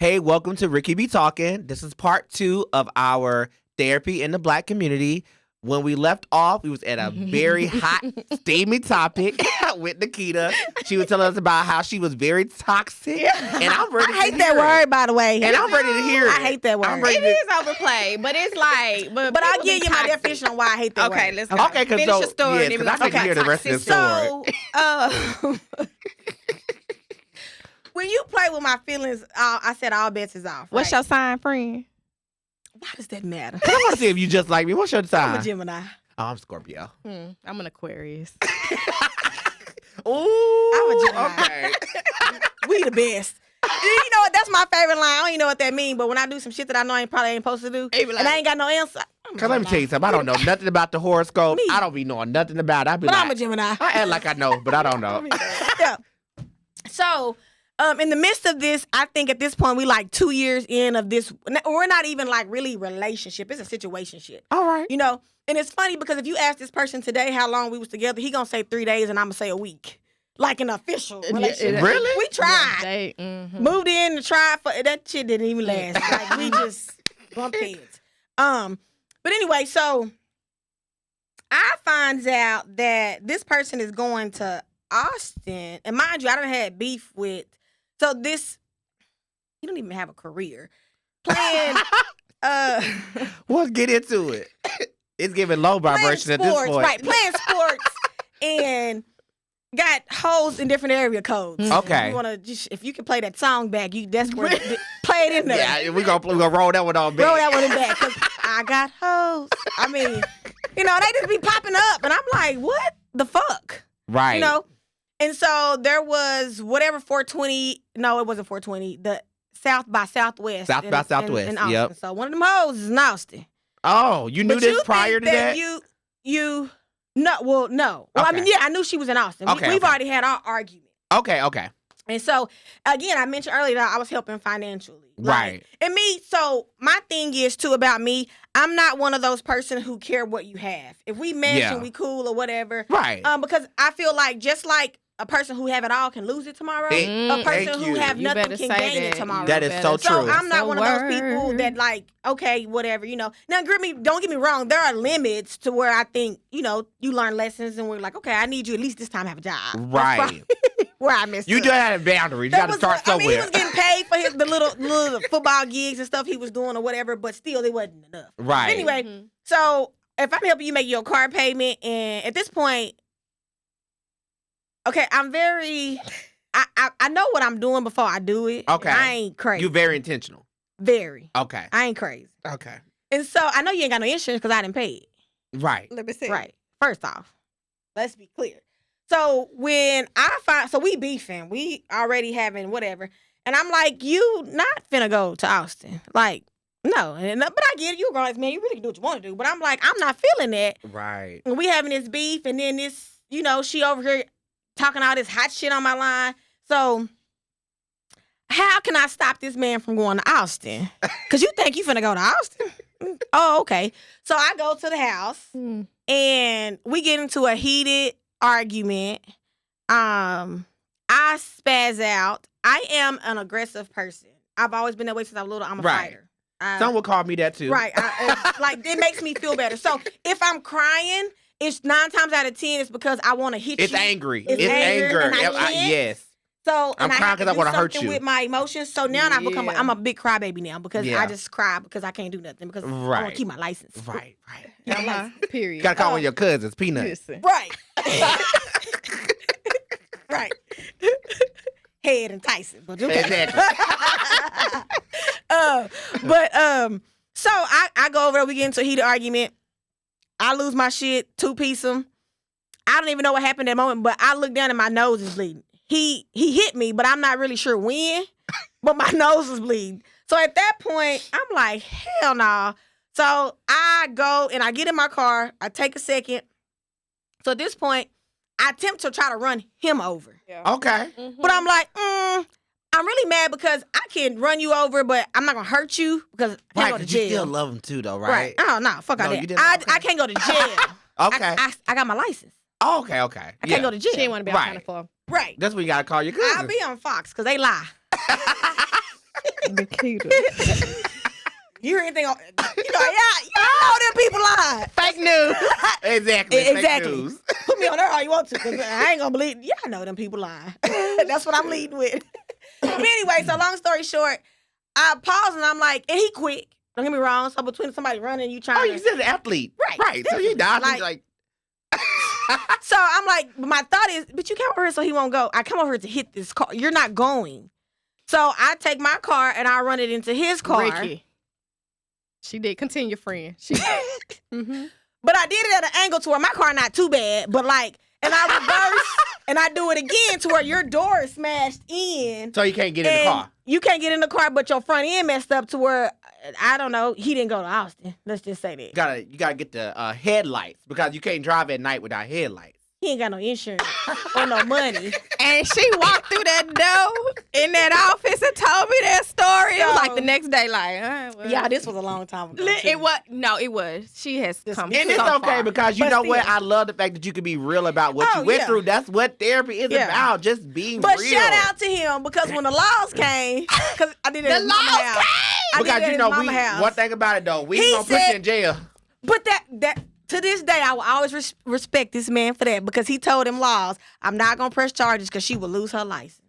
Hey, welcome to Ricky Be Talking. This is part 2 of our therapy in the Black community. When we left off, we was at a very hot, steamy topic with Nikita. She was telling us about how she was very toxic, and I'm ready to I hate that word, by the way. And I'm ready to hear it. I hate that word. It is overplayed, but it's like, but I'll give you my definition on why I hate that word. Okay, let's go. Okay, finish your story. Yeah, because I need to hear the rest of the story. So, when you play with my feelings, I said all bets is off. What's your sign, friend? Why does that matter? I want to see if you just like me. What's your sign? I'm a Gemini. Oh, I'm Scorpio. I'm an Aquarius. Ooh, I'm a Gemini. okay. We the best. You know what? That's my favorite line. I don't even know what that means, but when I do some shit that I know I probably ain't supposed to do, and I ain't got no answer. Cause let me tell you something. I don't know nothing about the horoscope. Me. I don't be knowing nothing about it. But I'm a Gemini. I act like I know, but I don't know. Yeah. So, in the midst of this, I think at this point we like 2 years in of this. We're not even like really relationship. It's a situationship. All right. You know, and it's funny because if you ask this person today how long we was together, he gonna say 3 days and I'm gonna say a week. Like an official relationship. Really? We tried. Moved in and tried for that shit didn't even last. Like we just bumped heads. But anyway, so I find out that this person is going to Austin, and mind you, I done had beef with. So this, you don't even have a career. Playing, Let's get into it. It's giving low vibration at this point. Right, playing sports and got hoes in different area codes. Okay. You wanna just if you can play that song back, that's where play it in there. Yeah, we gonna roll that one on back. Roll that one in back because I got hoes. I mean, you know, they just be popping up, and I'm like, what the fuck? Right. You know. And so there was whatever 420. No, it wasn't 420. The South by Southwest. South by Southwest. In Austin. Yep. So one of them hoes is in Austin. Oh, you knew But this you prior to think that? You no. Well, no. Well, I Okay. mean, yeah, I knew she was in Austin. We've already had our argument. Okay. And so, again, I mentioned earlier that I was helping financially. Right. And me, so my thing is, too, about me, I'm not one of those person who care what you have. If we mesh and we cool or whatever. Right. Because I feel like just like a person who have it all can lose it tomorrow, a person who have nothing can gain it tomorrow. That is so true. So I'm not one of those people that like, okay, whatever, you know. Now, don't get me wrong. There are limits to where I think, you know, you learn lessons and we're like, okay, I need you at least this time to have a job. Right. Where I missed You up. do have boundaries. You got to start somewhere. I mean, he was getting paid for the little football gigs and stuff he was doing or whatever, but still, it wasn't enough. Right. Anyway, so if I'm helping you make your car payment, and at this point, okay, I'm very, I know what I'm doing before I do it. Okay. I ain't crazy. You're very intentional. Very. Okay. I ain't crazy. Okay. And so I know you ain't got no insurance because I didn't pay it. Right. Let me see. Right. First off, let's be clear. So when so we beefing, we already having whatever, and I'm like, you not finna go to Austin, like no, but I get it. You guys, man, you really can do what you want to do, but I'm like, I'm not feeling that. Right. And we having this beef, and then this, you know, she over here talking all this hot shit on my line. So how can I stop this man from going to Austin? Because you think you finna go to Austin? Oh, okay. So I go to the house, and we get into a heated argument. I spaz out. I am an aggressive person. I've always been that way since I was little. I'm a fighter. Some would call me that too. Right. Like it makes me feel better. So if I'm crying, it's 9 times out of 10 it's because I want to hit you. It's angry. It's anger. and I can't. Yes. So I'm crying because I want to hurt you. With my emotions. So now I'm a big crybaby now because I just cry because I can't do nothing because I want to keep my license. Right. Period. You gotta call one of your cousins, Peanut. Right. Right. Head and Tyson. But okay. Exactly. So I go over there, we get into a heated argument. I lose my shit, 2-piece him. I don't even know what happened at that moment, but I look down and my nose is bleeding. He hit me, but I'm not really sure when, but my nose was bleeding. So at that point, I'm like, hell no. So I go and I get in my car. I take a second. So at this point, I attempt to try to run him over. Yeah. Okay. But I'm like, I'm really mad because I can run you over, but I'm not going to hurt you because I can't go to jail. You still love him too, though, right? Oh, no, fuck all that. I can't go to jail. Okay. I got my license. Oh, okay. I can't go to jail. She didn't want to be on the floor. Right. That's what you got to call your cousin. I'll be on Fox because they lie. Nikita. You hear anything? Y'all know them people lying. Fake news. Exactly. Exactly. Fake news. Put me on there all you want to, because I ain't gonna believe. Yeah, I know them people lying. That's what I'm leading with. But anyway, so long story short, I paused and I'm like, and he quick. Don't get me wrong. So between somebody running and you trying Oh, to, you said an athlete. Right. Right. So you died. Like- so I'm like, but my thought is, but you came over here so he won't go. I come over here to hit this car. You're not going. So I take my car and I run it into his car. Ricky. She did. Continue, friend. She. Mm-hmm. But I did it at an angle to where my car not too bad, but like, and I reverse and I do it again to where your door is smashed in. So you can't get in the and car. You can't get in the car, but your front end messed up to where, I don't know, he didn't go to Austin. Let's just say that. You gotta get the headlights because you can't drive at night without headlights. He ain't got no insurance or no money. And she walked through that door in that office and told me that story. It was like the next day, like, well. Yeah, this was a long time ago. It was. She has come. And it's so okay far. because you But know what? still. I love the fact that you can be real about what Oh, you went yeah. through. That's what therapy is Yeah. about. Just being But real. shout out to him because when the laws came, because I did it at his mama house. I did Because it at you his know, mama house. one thing about it though, we He ain't gonna put said- you in jail. But that to this day, I will always respect this man for that because he told him laws. I'm not gonna press charges because she will lose her license.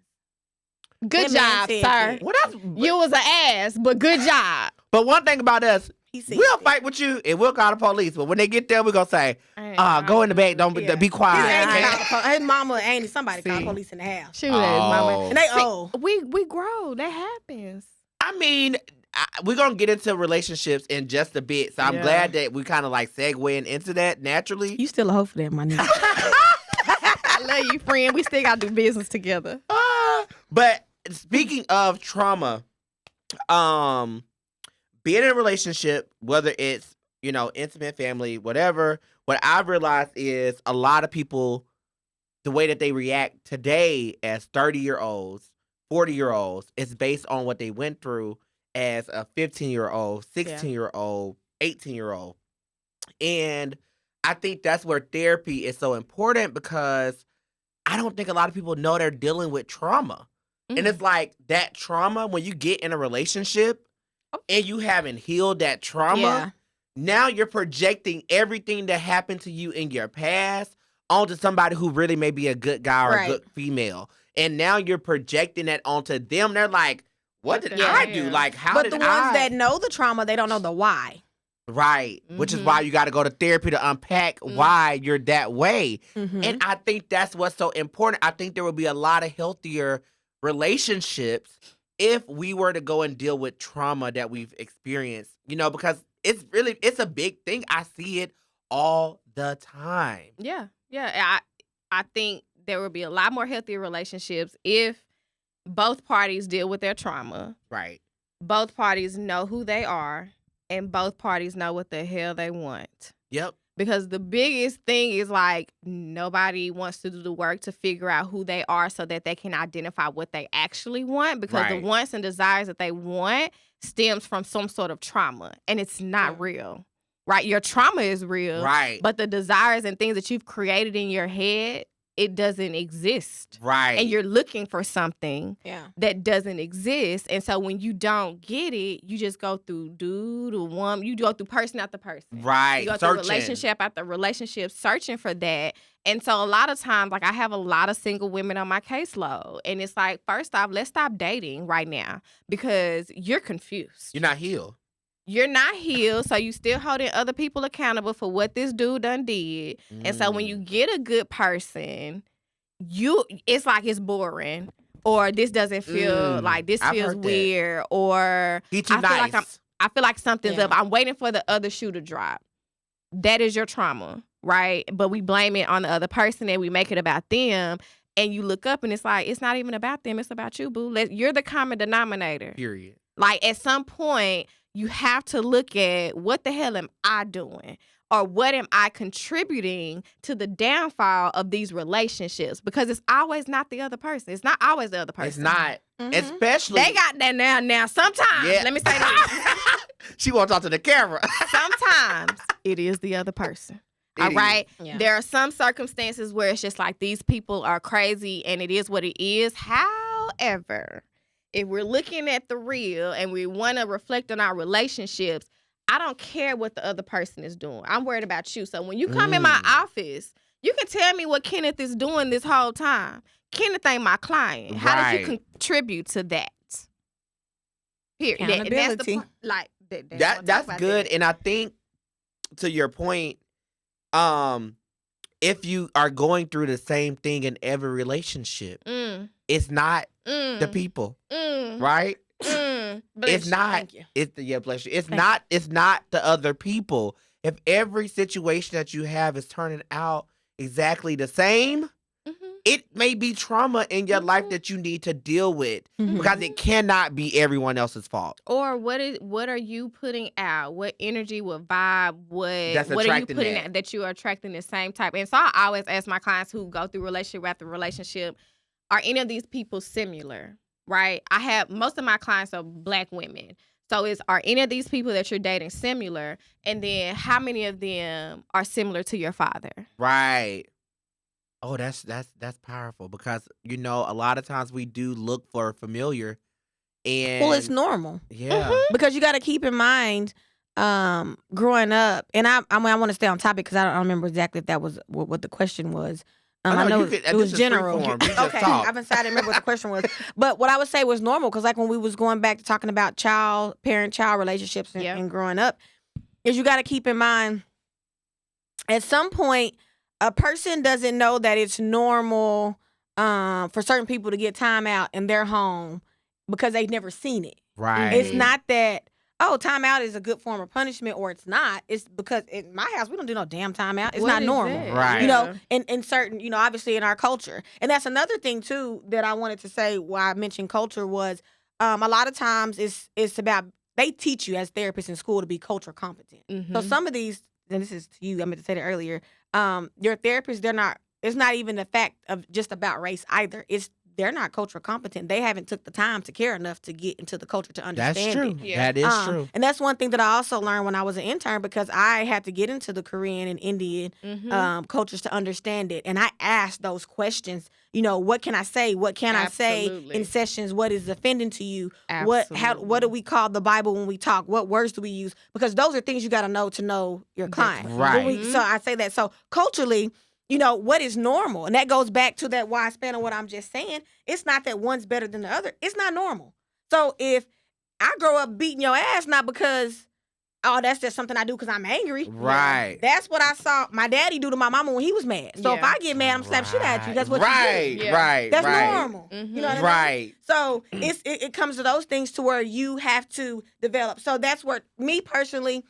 Good That man job, said sir. that. Well, that's, You was an ass, but good job. but one thing about us, He said we'll that. fight with you and we'll call the police. But when they get there, we're gonna say, go in the back, don't Yeah. be His, quiet. auntie okay? called the his mama, Auntie, somebody called See. police in the house. She was at his mama. Oh. And they See, old. we grow. That happens. I mean, we're gonna get into relationships in just a bit, so I'm Yeah. glad that we kind of like segueing into that naturally. You still a hoe for that, my nigga. I love you, friend. We still got to do business together. But speaking of trauma, being in a relationship, whether it's intimate, family, whatever, what I've realized is a lot of people, the way that they react today as 30-year-olds, 40-year-olds, is based on what they went through as a 15-year-old, 16-year-old, 18-year-old. And I think that's where therapy is so important because I don't think a lot of people know they're dealing with trauma. And it's like that trauma, when you get in a relationship and you haven't healed that trauma, Yeah. now you're projecting everything that happened to you in your past onto somebody who really may be a good guy or Right. a good female. And now you're projecting that onto them. They're like, what did the I hell? do? Like, how But did the ones I? that know the trauma, they don't know the why. Right. Which is Mhm. why you got to go to therapy to unpack why you're that way. Mhm. And I think that's what's so important. I think there would be a lot of healthier relationships if we were to go and deal with trauma that we've experienced, because it's a big thing. I see it all the time. Yeah. I think there would be a lot more healthier relationships if both parties deal with their trauma. Right. Both parties know who they are, and both parties know what the hell they want. Yep. Because the biggest thing is like nobody wants to do the work to figure out who they are so that they can identify what they actually want. Because the Right. wants and desires that they want stems from some sort of trauma, and it's not real, right? Your trauma is real, Right. but the desires and things that you've created in your head, it doesn't exist. Right. And you're looking for something Yeah. that doesn't exist. And so when you don't get it, you just go through dude or woman. You go through person after person. Right. You go through Searching. relationship after relationship searching for that. And so a lot of times, like I have a lot of single women on my caseload. And it's like, first off, let's stop dating right now because you're confused. You're not healed. You're not healed, so you still holding other people accountable for what this dude done did. And so when you get a good person, it's like it's boring. Or this doesn't feel like this I've feels heard that. weird. Or He too I feel nice. like I feel like something's Yeah. up. I'm waiting for the other shoe to drop. That is your trauma, right? But we blame it on the other person and we make it about them. And you look up and it's like, it's not even about them. It's about you, boo. You're the common denominator. Period. Like at some point, you have to look at what the hell am I doing? Or what am I contributing to the downfall of these relationships? Because it's always not the other person. It's not always the other person. It's not. Mhm. Especially. They got that now. Sometimes, Yeah. let me say that. She won't talk to the camera. Sometimes it is the other person. It All is. right. Yeah. There are some circumstances where it's just like these people are crazy and it is what it is. However, if we're looking at the real and we want to reflect on our relationships, I don't care what the other person is doing. I'm worried about you. So when you come in my office, you can tell me what Kenneth is doing this whole time. Kenneth ain't my client. How does he contribute to that? Period. Accountability. That's good. And I think, to your point, if you are going through the same thing in every relationship, it's not the people, right? It's not. Bless you. It's not. It's not the other people. If every situation that you have is turning out exactly the same, it may be trauma in your life that you need to deal with because it cannot be everyone else's fault. Or what are you putting out? What energy, what vibe, what are you putting out that you are attracting the same type? And so I always ask my clients who go through relationship after relationship, are any of these people similar? Right? I have most of my clients are Black women. So are any of these people that you're dating similar? And then how many of them are similar to your father? Right. Oh, that's powerful because, you know, a lot of times we do look for familiar. And well, it's normal. Yeah. Because you got to keep in mind, growing up, and I want to stay on topic because I don't remember exactly if that was what the question was. I know it was general. Okay, I've been I didn't remember what the question was. But what I would say was normal because, like, when we was going back to talking about parent-child relationships and growing up, is you got to keep in mind, at some point, a person doesn't know that it's normal for certain people to get time out in their home because they've never seen it. Right. It's not that, time out is a good form of punishment, or it's not. It's because in my house, we don't do no damn time out. It's not normal. That? Right. You know, in certain, you know, obviously in our culture. And that's another thing, too, that I wanted to say why I mentioned culture was a lot of times it's about, they teach you as therapists in school to be culture competent. So some of these, and this is to you, I meant to say that earlier, your therapists, it's not even the fact of just about race either. They're not cultural competent. They haven't took the time to care enough to get into the culture to understand That's true. it. Yeah. That is true. And that's one thing that I also learned when I was an intern because I had to get into the Korean and Indian cultures to understand it. And I asked those questions, you know, what can I say? What can I say in sessions? What is offending to you? What do we call the Bible when we talk? What words do we use? Because those are things you got to know your client. Right. So I say that. So culturally, you know, what is normal? And that goes back to that wide span of what I'm just saying. It's not that one's better than the other. It's not normal. So if I grow up beating your ass, not because, that's just something I do because I'm angry. Right. That's what I saw my daddy do to my mama when he was mad. So if I get mad, I'm slapping shit at you. That's what you do. Right. That's normal. You know what I mean? Right. So it comes to those things to where you have to develop. So that's where, me personally,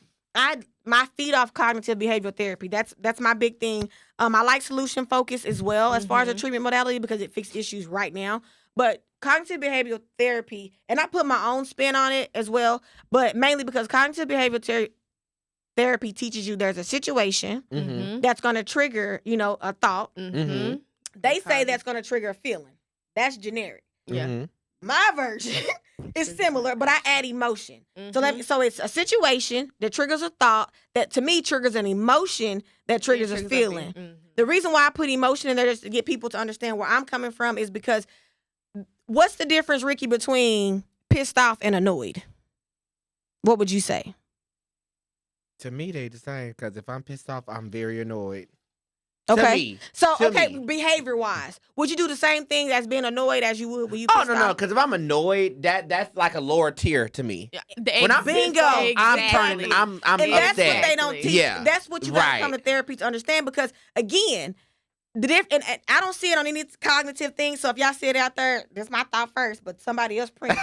my feed off cognitive behavioral therapy. That's my big thing. I like solution focus as well as far as a treatment modality because it fixes issues right now. But cognitive behavioral therapy, and I put my own spin on it as well, but mainly because cognitive behavioral therapy teaches you there's a situation that's going to trigger, you know, a thought. They say that's going to trigger a feeling. That's generic. My version is similar, but I add emotion. So it's a situation that triggers a thought that to me triggers an emotion that triggers a feeling. The reason why I put emotion in there is to get people to understand where I'm coming from is because what's the difference, Ricky, between pissed off and annoyed? What would you say? To me, they the same because if I'm pissed off, I'm very annoyed. Okay. Behavior wise, would you do the same thing as being annoyed as you would when you pissed off? No, because if I'm annoyed, that's like a lower tier to me. When I'm bingo, I'm turning, I'm and upset. That's what they don't teach. Yeah. That's what you got to come to therapy to understand because again, and I don't see it on any cognitive thing. So if y'all see it out there, that's my thought first, but somebody else print.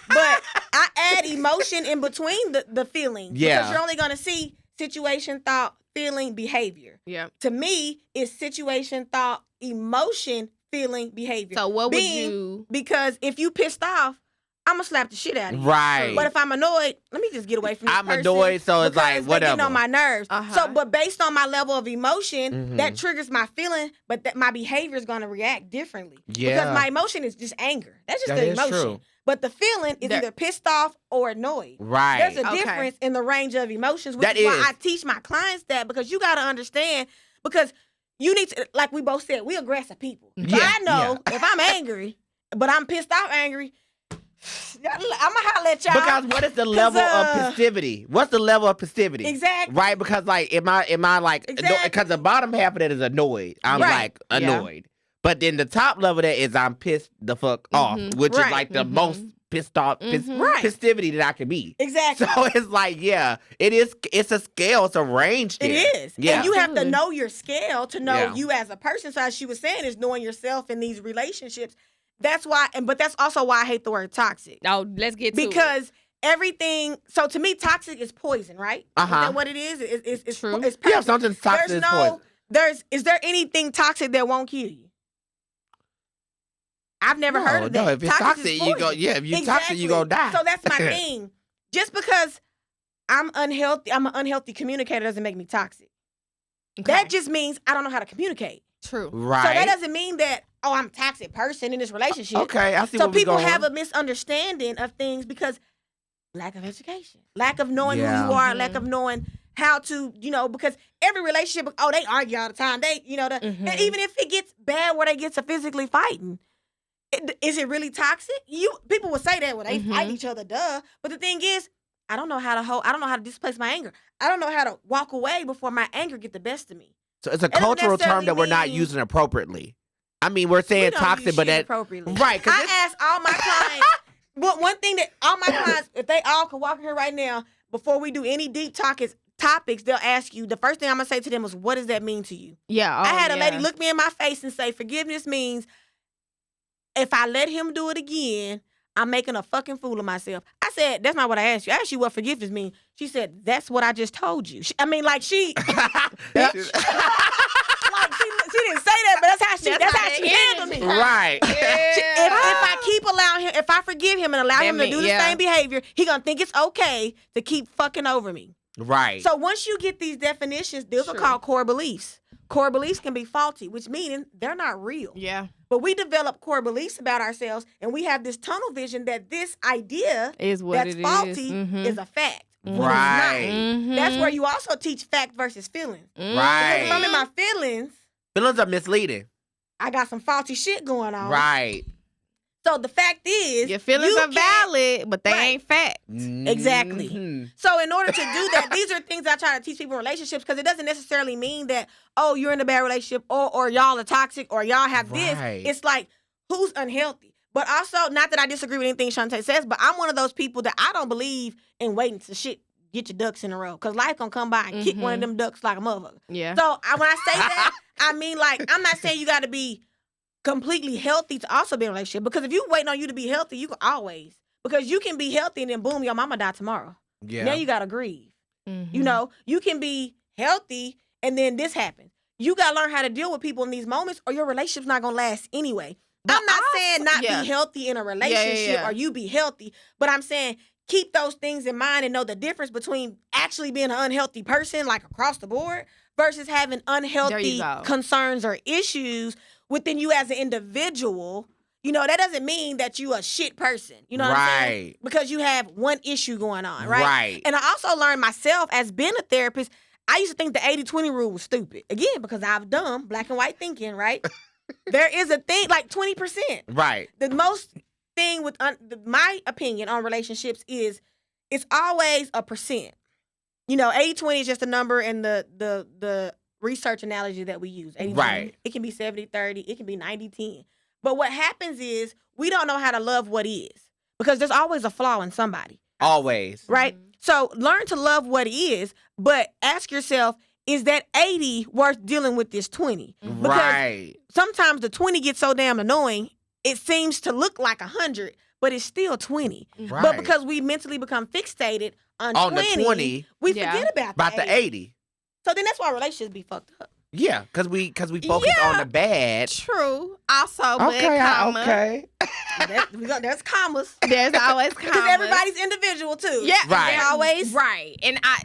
But I add emotion in between the feeling. Yeah. Because you're only going to see situation, thought, feeling, behavior. Yeah. To me, it's situation, thought, emotion, feeling, behavior. So what would you? Because if you pissed off, I'm gonna slap the shit out of you. Right. But if I'm annoyed, let me just get away from this person. I'm annoyed, so it's like whatever. Getting on my nerves. So, but based on my level of emotion, that triggers my feeling, but that my behavior is gonna react differently. Yeah. Because my emotion is just anger. That's just That the is emotion. true. But the feeling is either pissed off or annoyed. Right. There's a difference in the range of emotions, which is why I teach my clients that because you got to understand because you need to, like we both said, we aggressive people. So I know if I'm angry, but I'm pissed off angry, I'm gonna holler at y'all. Because what is the level of passivity? What's the level of passivity? Exactly. Right? Because like, am I like? Exactly. Because the bottom half of that is annoyed. I'm like annoyed. But then the top level of that is I'm pissed the fuck off, which is like the most pissed off, passivity that I can be. Exactly. So it's like, yeah, it's a scale, it's a range there. It is. Yeah. And you have to know your scale to know Yeah. you as a person. So as she was saying, is knowing yourself in these relationships. That's why, but that's also why I hate the word toxic. Oh, let's get to it. Because everything, so to me, toxic is poison, right? Is that what it is? It's True. It's Yeah, poison. something's toxic is poison. Is there anything toxic that won't kill you? I've never heard of that. No, if it's toxic, is you go. poison. Yeah, if you're toxic, you gonna die. So that's my thing. Just because I'm unhealthy, I'm an unhealthy communicator doesn't make me toxic. Okay. That just means I don't know how to communicate. True. Right. So that doesn't mean that, I'm a toxic person in this relationship. Okay, I see. So where we people going. have a misunderstanding of things because lack of education, lack of knowing Yeah. who you are, lack of knowing how to, because every relationship, they argue all the time. They, and even if it gets bad where they get to physically fighting, is it really toxic? People will say that when they fight each other, duh. But the thing is, I don't know how to displace my anger. I don't know how to walk away before my anger get the best of me. So it's a doesn't cultural term necessarily that we're not mean- using appropriately. I mean, we're saying We don't toxic, use but shit that appropriately. right? I ask all my clients. But one thing that all my clients, if they all could walk in here right now, before we do any deep topics, they'll ask you. The first thing I'm gonna say to them is, "What does that mean to you?" Yeah. I had a lady look me in my face and say, "Forgiveness means if I let him do it again, I'm making a fucking fool of myself." I said, "That's not what I asked you. I asked you what forgiveness means." She said, "That's what I just told you." She she didn't say that, but that's how she handled me. Right. If I forgive him and allow him to do the yeah. same behavior, he gonna think it's okay to keep fucking over me. Right. So once you get these definitions, those are True. called core beliefs. Core beliefs can be faulty, which means they're not real. Yeah. But we develop core beliefs about ourselves, and we have this tunnel vision that this idea Is what that's it faulty is. is a fact. when it's Right. not. That's where you also teach fact versus feelings. Right. If I'm in my feelings, Feelings are misleading. I got some faulty shit going on. Right. So the fact is, Your feelings you are can't- valid, but they Right. ain't fact. Exactly. Mhm. So in order to do that, these are things I try to teach people in relationships, because it doesn't necessarily mean that, you're in a bad relationship or y'all are toxic or y'all have this. Right. It's like, who's unhealthy? But also, not that I disagree with anything Shantae says, but I'm one of those people that I don't believe in waiting to get your ducks in a row, because life gonna come by and kick one of them ducks like a motherfucker. Yeah. So when I say that, I mean, like, I'm not saying you got to be completely healthy to also be in a relationship, because if you waiting on you to be healthy, you can always, because you can be healthy and then boom, your mama die tomorrow. Yeah. Now you got to grieve. Mm-hmm. You know, you can be healthy and then this happens. You got to learn how to deal with people in these moments, or your relationship's not going to last anyway. But I'm not saying not yeah. be healthy in a relationship yeah. or you be healthy, but I'm saying keep those things in mind and know the difference between actually being an unhealthy person, like across the board, versus having unhealthy go. concerns or issues within you as an individual. You know, that doesn't mean that you a shit person. You know what I'm saying? Right. Because you have one issue going on, right? Right. And I also learned myself, as being a therapist, I used to think the 80-20 rule was stupid. Again, because I've done black and white thinking, right? There is a thing, like 20%. Right. The most thing with my opinion on relationships is it's always a percent. You know, 80-20 is just a number in the research analogy that we use. 80-20. Right. It can be 70-30. It can be 90-10. But what happens is we don't know how to love what is, because there's always a flaw in somebody, Always. right? So learn to love what is, but ask yourself, is that 80 worth dealing with this 20? Because Right. sometimes the 20 gets so damn annoying, it seems to look like 100, but it's still 20. Right. But because we mentally become fixated on On 20, the 20, we Yeah. forget about the 80. So then that's why relationships be fucked up. Yeah, because we focus Yeah. on the bad. True. Also, with Okay. comma, Okay. There's commas. there's always commas. Because everybody's individual too. Yeah, Right. they're Always. right. And I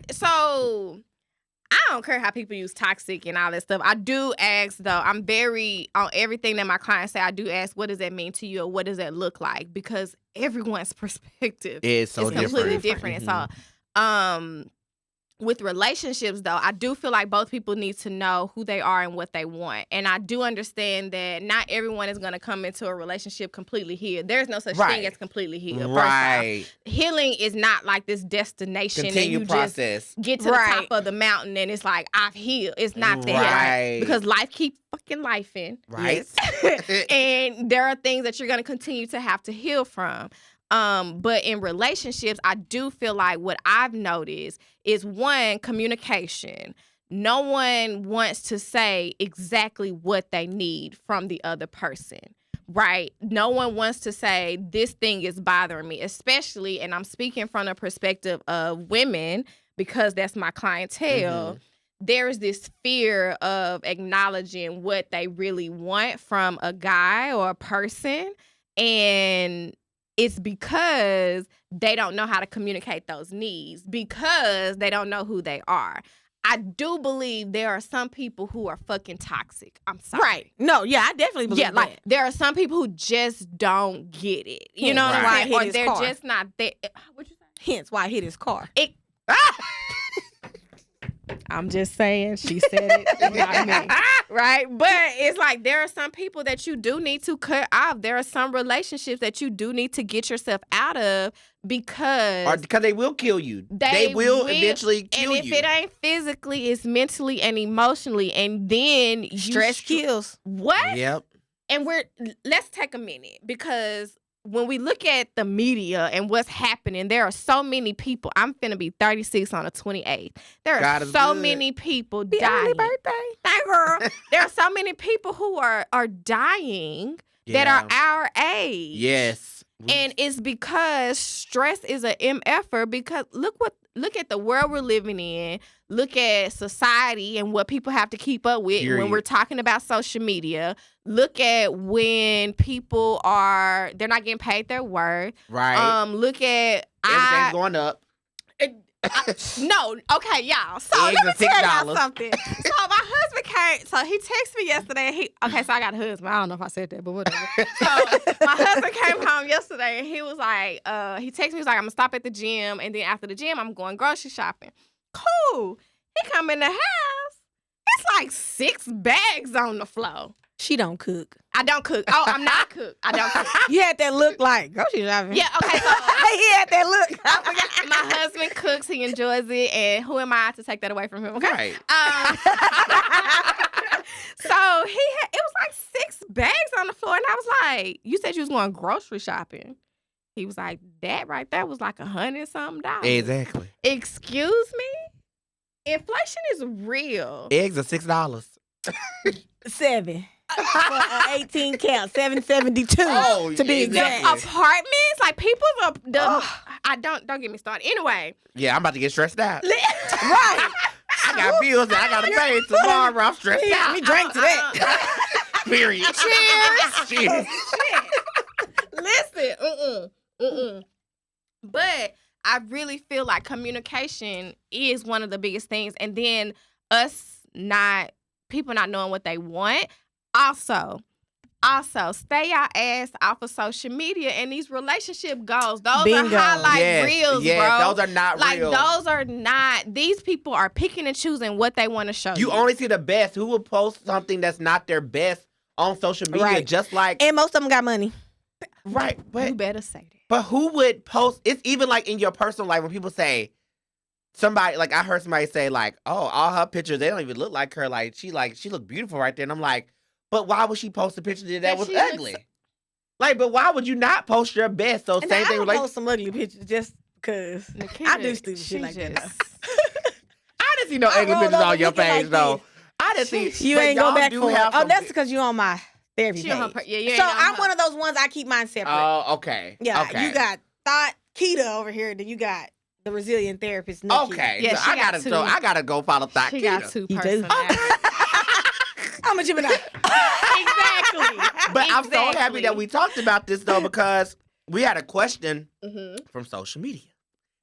don't care how people use toxic and all that stuff. I do ask, though. I'm very on everything that my clients say. I do ask, what does that mean to you, or what does that look like? Because everyone's perspective It's so is completely different. different. And so, with relationships, though, I do feel like both people need to know who they are and what they want. And I do understand that not everyone is going to come into a relationship completely healed. There's no such thing as completely healed. Right. First off, healing is not like this destination Continue and you process. just get to the top of the mountain and it's like, I've healed. It's not that. Right. Because life keeps fucking lifing. Right. And there are things that you're going to continue to have to heal from. But in relationships, I do feel like what I've noticed is, one, communication. No one wants to say exactly what they need from the other person, right? No one wants to say, this thing is bothering me, especially, and I'm speaking from the perspective of women because that's my clientele. There is this fear of acknowledging what they really want from a guy or a person, and it's because they don't know how to communicate those needs, because they don't know who they are. I do believe there are some people who are fucking toxic. I'm sorry. Right. No, yeah, I definitely believe that. Like there are some people who just don't get it. You know what I'm saying? Or they're just not there. What you say? Hence why I hit his car. I'm just saying, she said it, not me. Right? But it's like there are some people that you do need to cut off. There are some relationships that you do need to get yourself out of because they will kill you. They will eventually kill you. And if it ain't physically, it's mentally and emotionally. And then stress kills. What? Yep. And let's take a minute, because when we look at the media and what's happening, there are so many people. I'm finna be 36 on the 28th. There are so many people dying. Happy birthday. Thank girl. There are so many people who are dying that are our age. Yes. And it's because stress is an MFer, because look at the world we're living in. Look at society and what people have to keep up with. When we're talking about social media, look at when people they're not getting paid their worth. Right. Look at everything's going up. No, okay, y'all. So Eggs let me tell $6. y'all something. So my husband came. So he texted me yesterday. So I got a husband. I don't know if I said that, but whatever. So my husband came home yesterday and he was like, he texted me. He was like, I'm gonna stop at the gym, and then after the gym, I'm going grocery shopping. Cool. He come in the house. It's like 6 bags on the floor. She don't cook. I don't cook. Oh, I'm not a cook. I don't cook. You had that look like grocery shopping. Yeah, okay. So he had that look. My husband cooks. He enjoys it. And who am I to take that away from him? Okay. Right. So it was like 6 bags on the floor. And I was like, you said you was going grocery shopping. He was like, that right there was like $100-something. Exactly. Excuse me? Inflation is real. Eggs are $6. 7. For 18 count, 772 to be exact. Apartments, like people don't get me started. Anyway. Yeah, I'm about to get stressed out. Right. I got bills that I gotta pay tomorrow. I'm stressed out. We drank to that. Period. Cheers. Listen, But I really feel like communication is one of the biggest things, and then people not knowing what they want. Also, stay your ass off of social media and these relationship goals. Those Bingo. are highlight reels, bro. Those are not real. Those are not. These people are picking and choosing what they want to show you. You only see the best. Who would post something that's not their best on social media? Right. Just like, and most of them got money. Right. But you better say that. But who would post? It's even like in your personal life when people say, somebody, like I heard somebody say like, oh, all her pictures, they don't even look like her. Like she looked beautiful right there. And I'm like, but why would she post a picture that was ugly? Like, but why would you not post your best? So and same thing. I post some ugly pictures just because I do stupid shit like that. I didn't see no ugly pictures on your page though. I didn't see. You ain't go back for it. Oh, that's some- because you on my therapy page. Yeah, so I'm one of those ones I keep mine separate. Oh, okay. Yeah, okay. you got Thought Keita over here, then you got the resilient therapist. Nikki. Okay. Yeah, so I gotta go follow Thought She Keita. got 2 You do? personalities. I'm a Gemini. Exactly. But I'm so happy that we talked about this though, because we had a question Mm-hmm. from social media.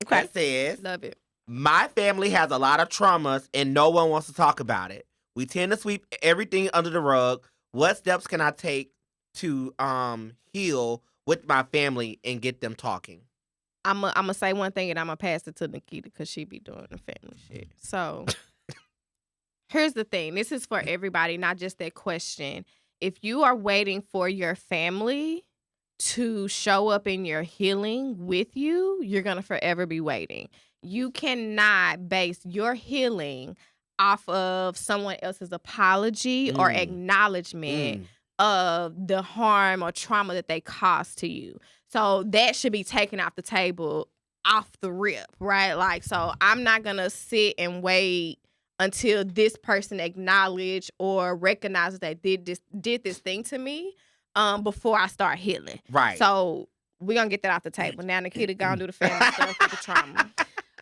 Okay. That says, Love it. my family has a lot of traumas and no one wants to talk about it. We tend to sweep everything under the rug. What steps can I take to heal with my family and get them talking? I'm gonna say one thing and I'm gonna pass it to Nikita because she be doing the family shit. So here's the thing. This is for everybody, not just that question. If you are waiting for your family to show up in your healing with you, you're gonna forever be waiting. You cannot base your healing off of someone else's apology or acknowledgement of the harm or trauma that they caused to you. So that should be taken off the table, off the rip, right? Like, so I'm not gonna sit and wait until this person acknowledge or recognizes that did this thing to me before I start healing. Right. So we're gonna get that off the table. Now Nikita gonna do the family stuff with the trauma.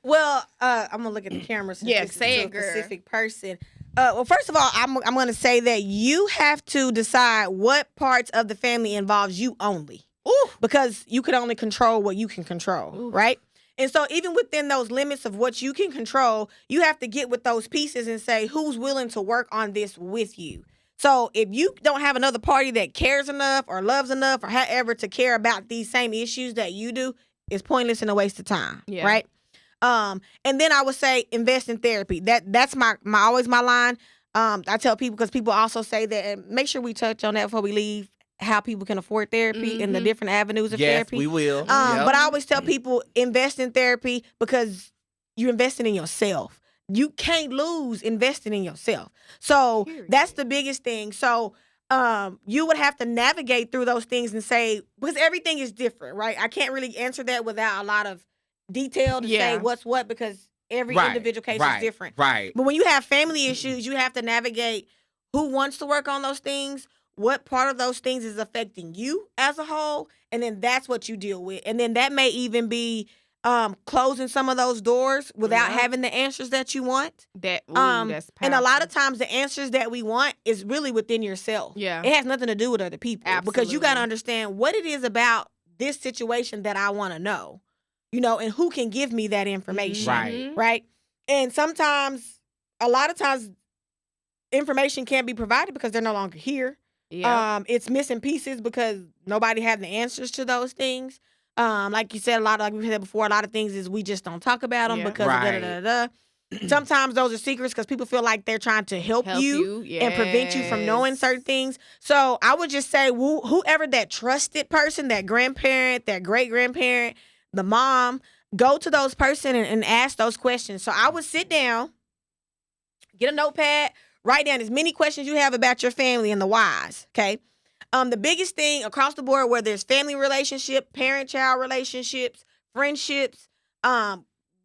Well, I'm gonna look at the camera. Since Yeah, this say is it, a girl. specific person. Well, first of all, I'm gonna say that you have to decide what parts of the family involves you only. Ooh. Because you can only control what you can control, Ooh. right? And so even within those limits of what you can control, you have to get with those pieces and say who's willing to work on this with you. So if you don't have another party that cares enough or loves enough or however to care about these same issues that you do, it's pointless and a waste of time, Yeah. right? And then I would say invest in therapy. That's my always my line. I tell people because people also say that, and make sure we touch on that before we leave, how people can afford therapy and the different avenues of yes, therapy. we will. Yep. But I always tell people invest in therapy because you're investing in yourself. You can't lose investing in yourself. So that's the biggest thing. So you would have to navigate through those things and say, because everything is different, right? I can't really answer that without a lot of detail to say what's what because every individual case is different. Right. But when you have family issues, you have to navigate who wants to work on those things, what part of those things is affecting you as a whole, and then that's what you deal with. And then that may even be closing some of those doors without having the answers that you want. That's and a lot of times the answers that we want is really within yourself. Yeah. It has nothing to do with other people. Because you got to Absolutely. understand what it is about this situation that I want to know, and who can give me that information. Right. Right. And a lot of times, information can't be provided because they're no longer here. Yeah. It's missing pieces because nobody had the answers to those things. Like you said, like we said before, a lot of things is we just don't talk about them because of da-da-da-da-da. Sometimes those are secrets because people feel like they're trying to help you and prevent you from knowing certain things. So I would just say whoever that trusted person, that grandparent, that great-grandparent, the mom, go to those person and ask those questions. So I would sit down, get a notepad, write down as many questions you have about your family and the whys, okay? The biggest thing across the board, whether it's family relationship, parent-child relationships, friendships,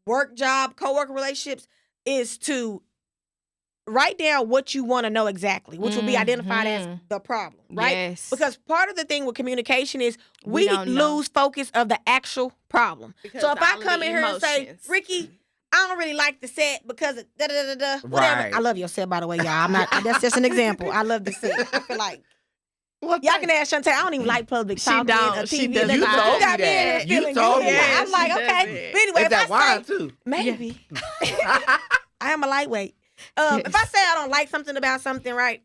work job, coworker relationships, is to write down what you want to know exactly, which will be identified as the problem, right? Yes. Because part of the thing with communication is we don't know. lose focus of the actual problem. Because So if I all of come the in here and say, emotions. Ricky, I don't really like the set because of da-da-da-da, whatever. Right. I love your set, by the way, y'all. I'm not. That's just an example. I love the set. I feel like y'all can ask Shantae. I don't even like public She talking don't. or She TV. doesn't. You told me got me in here that. You feeling told good. me that. I'm like, She okay. doesn't. But anyway, Is if that I say, wine too? maybe. I am a lightweight. If I say I don't like something about something, right?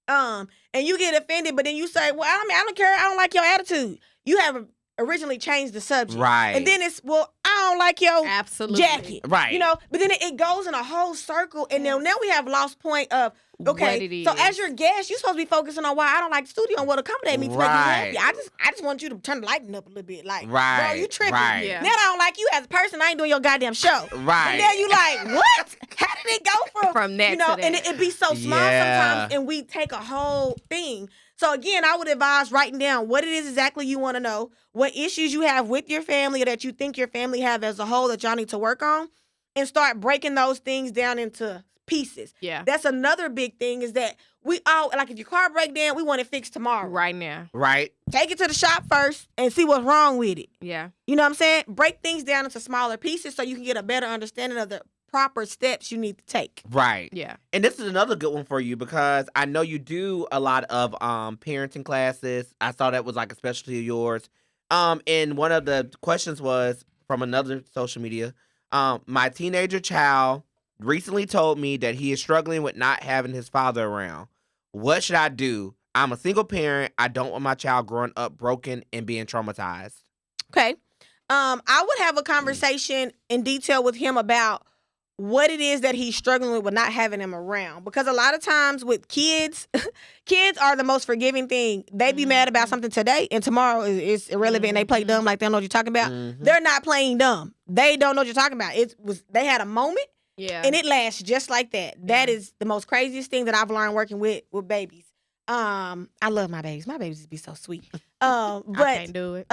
And you get offended, but then you say, well, I mean, I don't care. I don't like your attitude. You have originally changed the subject. Right. And then it's, well, I don't like your Absolutely. jacket. Right. But then it goes in a whole circle. And now we have lost point of, What okay, it so is. as your guest, you're supposed to be focusing on why I don't like the studio and what accommodate me to make Right. me happy. I just want you to turn the lighting up a little bit. Like, bro, Right, you tripping. right. Yeah. Now that I don't like you as a person, I ain't doing your goddamn show. Right. And now you like, what? How did it go From that to and that. it be so small Yeah. sometimes, and we take a whole thing. So again, I would advise writing down what it is exactly you want to know, what issues you have with your family or that you think your family have as a whole that y'all need to work on, and start breaking those things down into pieces. Yeah. That's another big thing is that we all, like if your car break down, we want it fixed tomorrow. Right now. Right. Take it to the shop first and see what's wrong with it. Yeah. You know what I'm saying? Break things down into smaller pieces so you can get a better understanding of the proper steps you need to take. Right. Yeah. And this is another good one for you because I know you do a lot of parenting classes. I saw that was like a specialty of yours. And one of the questions was from another social media. My teenager child recently told me that he is struggling with not having his father around. What should I do? I'm a single parent. I don't want my child growing up broken and being traumatized. Okay. I would have a conversation in detail with him about what it is that he's struggling with not having him around. Because a lot of times with kids, kids are the most forgiving thing. They be mad about something today, and tomorrow is irrelevant. And they play dumb like they don't know what you're talking about. They're not playing dumb. They don't know what you're talking about. They had a moment, and it lasts just like that. That is the most craziest thing that I've learned working with babies. I love my babies. My babies be so sweet. But I can't do it.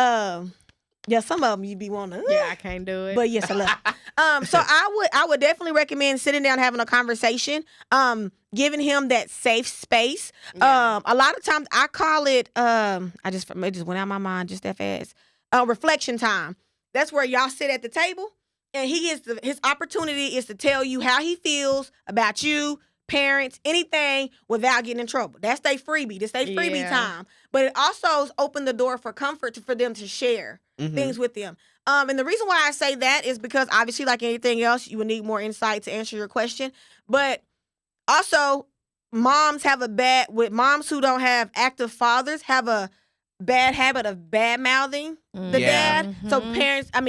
Yeah, some of them you be wanting. Yeah, I can't do it. But yes, I love. So I would definitely recommend sitting down having a conversation, giving him that safe space. Yeah. A lot of times I call it it just went out of my mind just that fast. Reflection time. That's where y'all sit at the table, and his opportunity is to tell you how he feels about you, parents, anything without getting in trouble. That's their freebie. This their freebie time. But it also has opened the door for comfort for them to share things with them. And the reason why I say that is because obviously, like anything else, you would need more insight to answer your question. But also, moms who don't have active fathers have a bad habit of bad mouthing the dad. So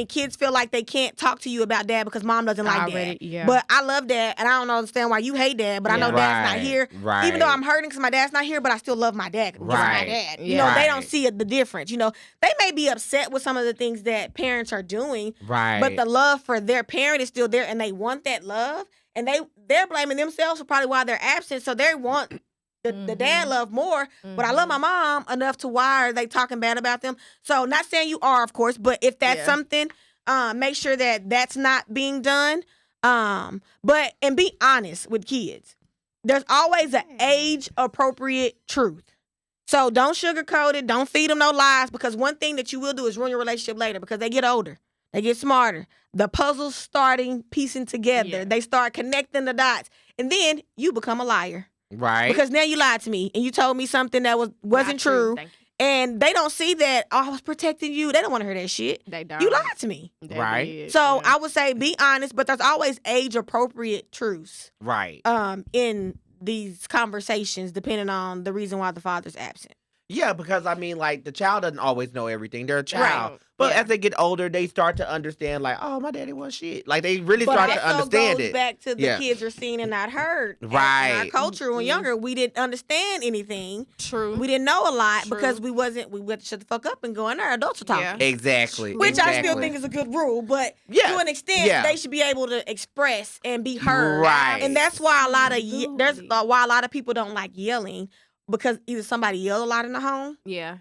kids feel like they can't talk to you about dad because mom doesn't like dad. Yeah. But I love dad, and I don't understand why you hate dad, but I know dad's not here. Right. Even though I'm hurting because my dad's not here, but I still love my dad. Right. My dad. You know, they don't see the difference. You know, they may be upset with some of the things that parents are doing, but the love for their parent is still there, and they want that love, and they're blaming themselves for probably why they're absent, so they want the dad love more, but I love my mom enough to why are they talking bad about them? So not saying you are, of course, but if that's something, make sure that that's not being done. And be honest with kids. There's always an age appropriate truth. So don't sugarcoat it. Don't feed them no lies, because one thing that you will do is ruin your relationship later because they get older. They get smarter. The puzzle's starting piecing together. Yeah. They start connecting the dots. And then you become a liar. Right. Because now you lied to me and you told me something that wasn't true. And they don't see that, I was protecting you. They don't want to hear that shit. They don't. You lied to me. Right. So I would say be honest, but there's always age appropriate truths. Right. In these conversations, depending on the reason why the father's absent. Yeah, because the child doesn't always know everything. They're a child. Right. But as they get older, they start to understand, oh, my daddy was shit. Like, they really start to understand goes it. Back to the kids are seen and not heard. Right. In our culture, when younger, we didn't understand anything. True. We didn't know a lot because we had to shut the fuck up and go in there. Adults are talking. Yeah. Exactly. Which I still think is a good rule, but to an extent, they should be able to express and be heard. Right. And that's why why a lot of people don't like yelling, because either somebody yelled a lot in the home,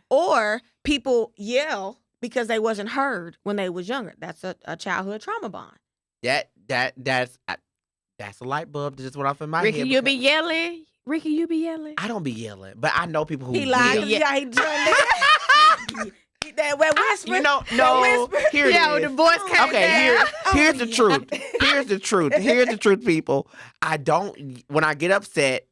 or people yell because they wasn't heard when they was younger. That's a childhood trauma bond. That's a light bulb that just went off in my Ricky, head. you be yelling? Ricky, you be yelling? I don't be yelling, but I know people who He lied. yell. He turned that. That whisper. You know, no. Here it is. The voice came down. Here's the truth. Here's the truth. Here's the truth, people. When I get upset,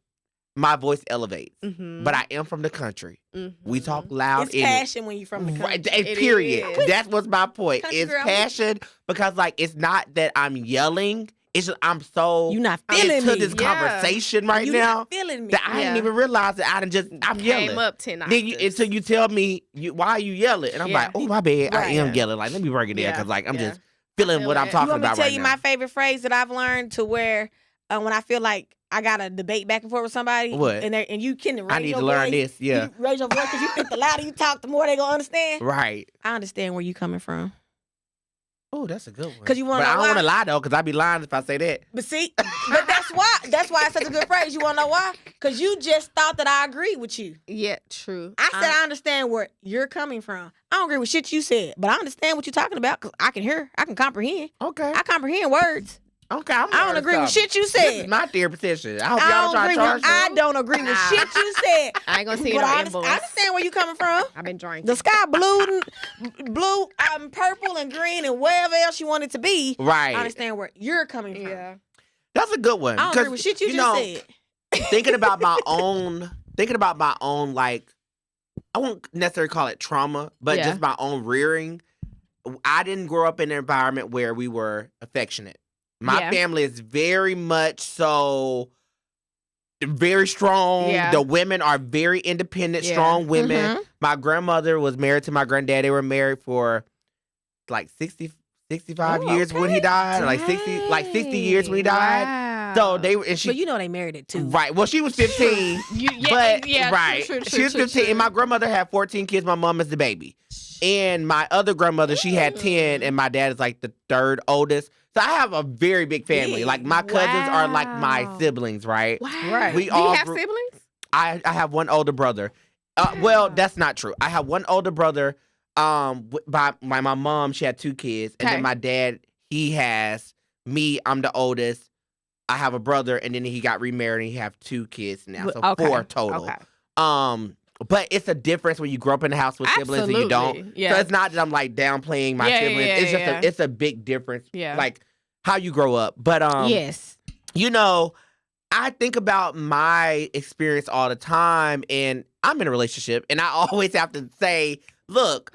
my voice elevates. But I am from the country. We talk loud. It's passion when you're from the country. Right, period. That's what's my point. Country It's girl. passion because, it's not that I'm yelling. It's just I'm so You not feeling into me. this conversation right you now not feeling me. that I didn't even realize that I'm yelling. Came up 10 Then until you tell me why are you yelling, and I'm like, oh my bad, I am yelling. Let me break it down because I'm just feeling what I'm talking You want me about to tell right you now. my favorite phrase that I've learned to where when I feel like I got a debate back and forth with somebody, What? and you can raise I need your to learn voice, this. Yeah, you raise your voice because you think the louder you talk, the more they gonna understand. right. I understand where you coming from. Oh, that's a good one. 'Cause you wanna but know I don't why? want to lie though, because I be lying if I say that. But see, that's why it's such a good phrase. You wanna know why? Because you just thought that I agreed with you. Yeah, true. I said I understand where you're coming from. I don't agree with shit you said, but I understand what you're talking about because I can hear, I can comprehend. Okay. I comprehend words. Okay. I don't agree with shit you This said. is my therapy session. I hope I y'all don't try to agree charge with. I me. don't agree with shit you said. I ain't gonna see it But on I invoice. understand where you coming from. I've been drinking. The sky blue, purple and green and whatever else you want it to be. Right. I understand where you're coming from. Yeah. That's a good one. I don't agree with shit you just said. thinking about my own, I won't necessarily call it trauma, but just my own rearing. I didn't grow up in an environment where we were affectionate. My family is very much so very strong. Yeah. The women are very independent, strong women. Mhm. My grandmother was married to my granddad. They were married for like 65 years when he died, like 60 years when he died. Wow. So and she But you know they married it too. right. Well, she was 15, right. She was 15, and my grandmother had 14 kids. My mom is the baby, and my other grandmother, she had 10, and my dad is like the third oldest. So I have a very big family. Like my cousins are like my Wow. siblings, right? Wow. Right. We Do all you have grew- siblings? I have one older brother. Well, that's not true. I have one older brother. By my mom, she had 2 kids, and Okay. then my dad, he has me. I'm the oldest. I have a brother, and then he got remarried, and he have 2 kids now, so Okay. 4 total. Okay. But it's a difference when you grow up in a house with siblings and you don't. Absolutely. Yeah. So it's not that I'm like downplaying my Yeah, siblings. yeah, It's just yeah. it's a big difference. Yeah. Like how you grow up. But Yes. you know, I think about my experience all the time, and I'm in a relationship, and I always have to say, look,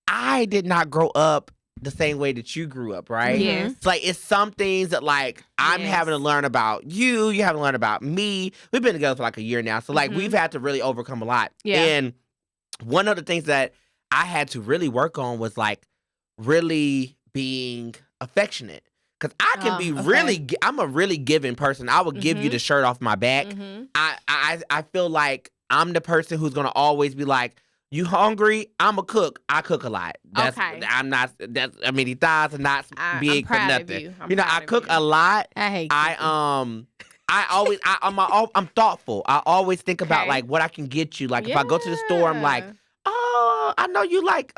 I did not grow up the same way that you grew up, right? Yes. It's like it's some things that like I'm Yes. having to learn about you having to learn about me. We've been together for like a year now. So like Mhm. we've had to really overcome a lot. Yeah. And one of the things that I had to really work on was like really being affectionate. Cause I can be okay. really, I'm a really giving person. I would give you Mhm. the shirt off my back. Mhm. I feel like I'm the person who's gonna always be like, you hungry? I'm a cook. I cook a lot. That's, Okay. I'm not. That's. I mean, these thighs are not I'm big for proud of nothing. you. I'm You know, proud I of cook you. a lot. I hate I'm thoughtful. I always think about Okay. like what I can get you. Like if I go to the store, I'm like, Yeah. oh, I know you like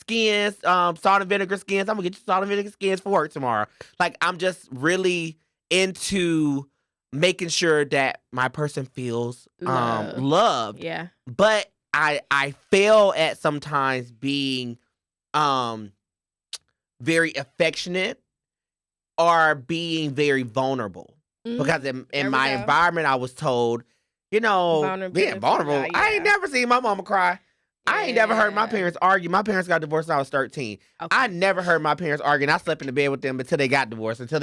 skins, salt and vinegar skins. I'm gonna get you salt and vinegar skins for work tomorrow. Like I'm just really into making sure that my person feels Love. loved. Yeah. But I fail at sometimes being very affectionate or being very vulnerable. Mhm. Because in There we my go. environment, I was told, you know, Vulnerability, being vulnerable. yeah. I ain't never seen my mama cry. I ain't never heard my Yeah. parents argue. My parents got divorced when I was 13. Okay. I never heard my parents argue, and I slept in the bed with them until they got divorced, until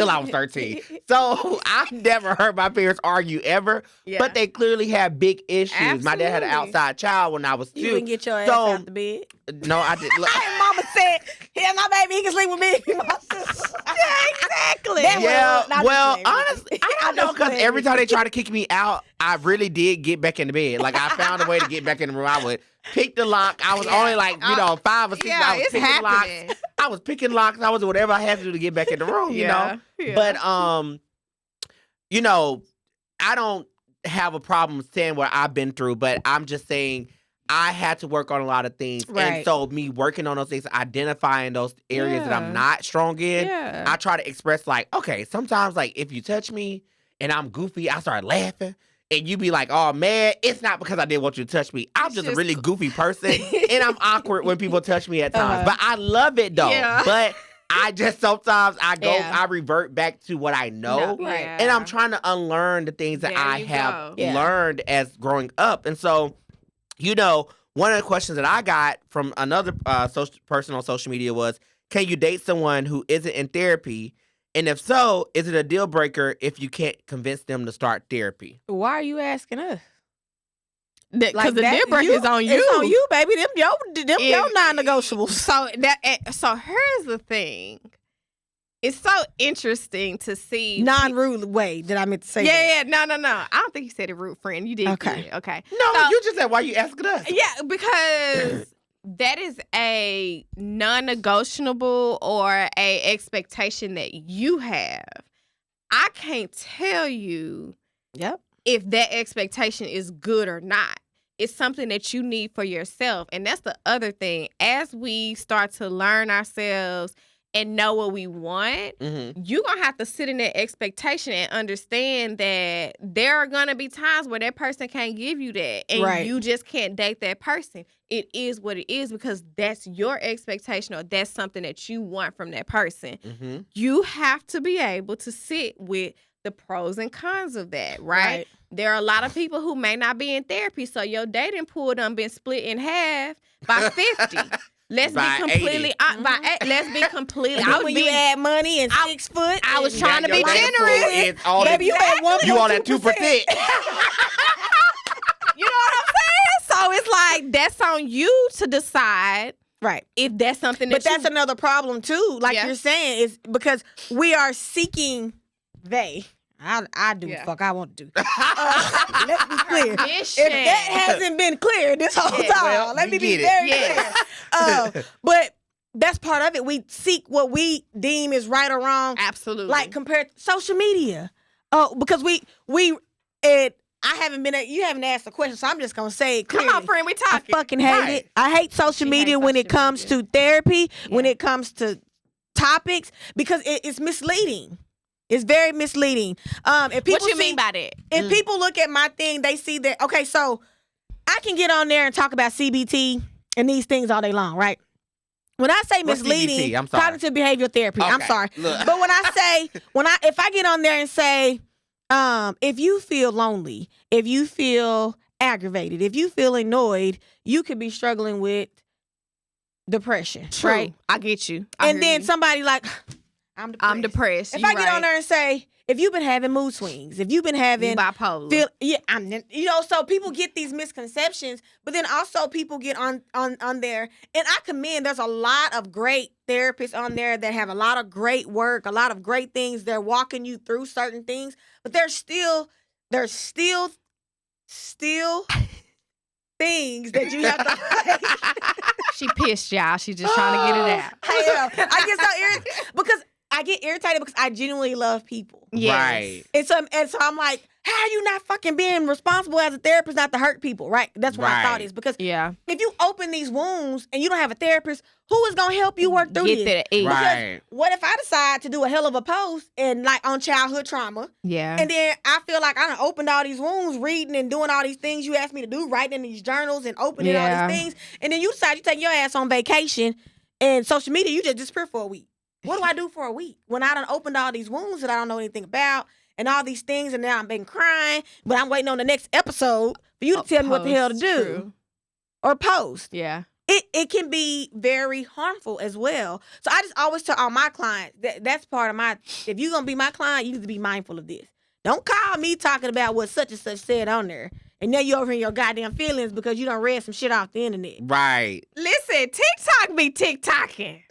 I was 13. So I've never heard my parents argue ever, Yeah. but they clearly had big issues. My dad had an Absolutely. outside child when I was You can 2. get your ass So- out the bed. No, I didn't. Hey, mama said, "Yeah, my baby, he can sleep with me." My sister. Exactly. That Yeah, not well, just playing. honestly, I I'm don't know, just because playing. every time they try to kick me out, I really did get back in the bed. Like, I found a way to get back in the room. I would pick the lock. I was Yeah. only like, 5 or 6. Yeah, I was it's picking happening. locks. I was picking locks. I was doing whatever I had to do to get back in the room, you know? Yeah. But, you know, I don't have a problem saying what I've been through, but I'm just saying I had to work on a lot of things. And Right. so me working on those things, identifying those areas that Yeah. I'm not strong in, Yeah. I try to express like, okay, sometimes like if you touch me and I'm goofy, I start laughing. And you be like, oh man, it's not because I didn't want you to touch me. I'm It's just a just really co- goofy person. And I'm awkward when people touch me at times. Uh-huh. But I love it though. Yeah. But I just sometimes Yeah. I revert back to what I know. No, Right. yeah. And I'm trying to unlearn the things that There I you have go. Yeah. learned as growing up. And so, you know, one of the questions that I got from another person on social media was, can you date someone who isn't in therapy? And if so, is it a deal breaker if you can't convince them to start therapy? Why are you asking us? Because the that- deal breaker is on you. It's on you, baby. Them If- your non-negotiables. So here's the thing. It's so interesting to see Non-rude way that I meant to say. that. Yeah, no. I don't think you said it, rude friend. You did. Okay. good. Okay. No, So- you just said, why you asking us? Yeah, because that is a non-negotiable or a expectation that you have. I can't tell you Yep. if that expectation is good or not. It's something that you need for yourself. And that's the other thing. As we start to learn ourselves and know what we want, Mm-hmm. you're going to have to sit in that expectation and understand that there are going to be times where that person can't give you that. And Right. you just can't date that person. It is what it is because that's your expectation or that's something that you want from that person. Mm-hmm. You have to be able to sit with the pros and cons of that, right? There are a lot of people who may not be in therapy, so your dating pool done been split in half by 50. Let's By be completely 80. let's be completely. And then when you add money and 6 foot, I was and- trying to be generous. It's all Baby, you had 1.2%. you on that 2%. You know what I'm saying? So it's like that's on you to decide Right. If that's something that But that's another problem too. Like Yeah. you're saying, is because we are seeking I do Yeah. fuck I want to do. Let's be clear. permission. If that hasn't been clear this whole Yeah, time, well, let we me be get it. very Yes. clear. But that's part of it. We seek what we deem is right or wrong. Absolutely. Like compared to social media. Oh, because I haven't you haven't asked a question, so I'm just gonna say it come clearly. on, friend, we I talking. fucking hate Right. it. I hate social She media hates when it social comes media. to therapy, when Yeah. it comes to topics, because it's misleading. It's very misleading. If people What you mean by that? if people look at my thing, they see that, okay, so I can get on there and talk about CBT and these things all day long, right? When I say What's misleading, CBT? I'm sorry. cognitive behavioral therapy. I'm Okay. sorry. Look. But when I say, if I get on there and say, if you feel lonely, if you feel aggravated, if you feel annoyed, you could be struggling with depression, True. right? I get you. I And hear then you. somebody like, I'm depressed. I'm depressed. If You I get right. on there and say, if you've been having mood swings, if you've been You having bipolar. so people get these misconceptions, but then also people get on there, and I commend. There's a lot of great therapists on there that have a lot of great work, a lot of great things. They're walking you through certain things, but there's still things that you have to. She pissed, y'all. She's just trying to get it out. I am. I get so irritated because I get irritated because I genuinely love people. Yes. Right. And so I'm like, how are you not fucking being responsible as a therapist not to hurt people, right? That's what I thought Right. is because Yeah. if you open these wounds and you don't have a therapist, who is gonna help you work through Get this? that eat. Right. What if I decide to do a hell of a post and like on childhood trauma, Yeah. and then I feel like I done opened all these wounds, reading and doing all these things you asked me to do, writing in these journals and opening Yeah. all these things, and then you decide you take your ass on vacation and social media, you just disappear for a week. What do I do for a week when I done opened all these wounds that I don't know anything about and all these things, and now I've been crying, but I'm waiting on the next episode for you to tell me what the hell to Post, do true. or post. Yeah. It can be very harmful as well. So I just always tell all my clients that's part of my. If you're gonna be my client, you need to be mindful of this. Don't call me talking about what such and such said on there, and now you over in your goddamn feelings because you done read some shit off the internet. Right. Listen, TikTok be TikToking.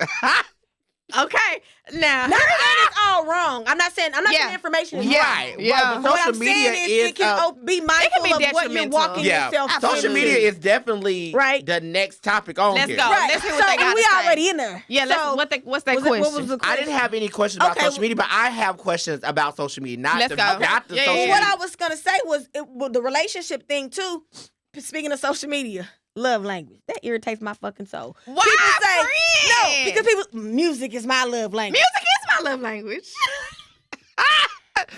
Okay. Now. Not that it's all wrong. I'm not saying Yeah. the information is Yeah. wrong. Right. Yeah. Right. But What social I'm media saying is it can be mindful be of what you're detrimental. walking yeah. yourself Social into. media is definitely Right. the next topic on Let's here. go. right. Let's hear what so they got we to say. already in there. Yeah. Let's. So, What's that was it- question? what was the I question? didn't have any questions about Okay, social media, but I have questions about social media. Not Let's the, go. not the Yeah, social yeah, Well, what media. I was gonna say was the relationship thing too. Speaking of social media, love language that irritates my fucking soul. Why, People say no friend? because music is my love language. music is my love language.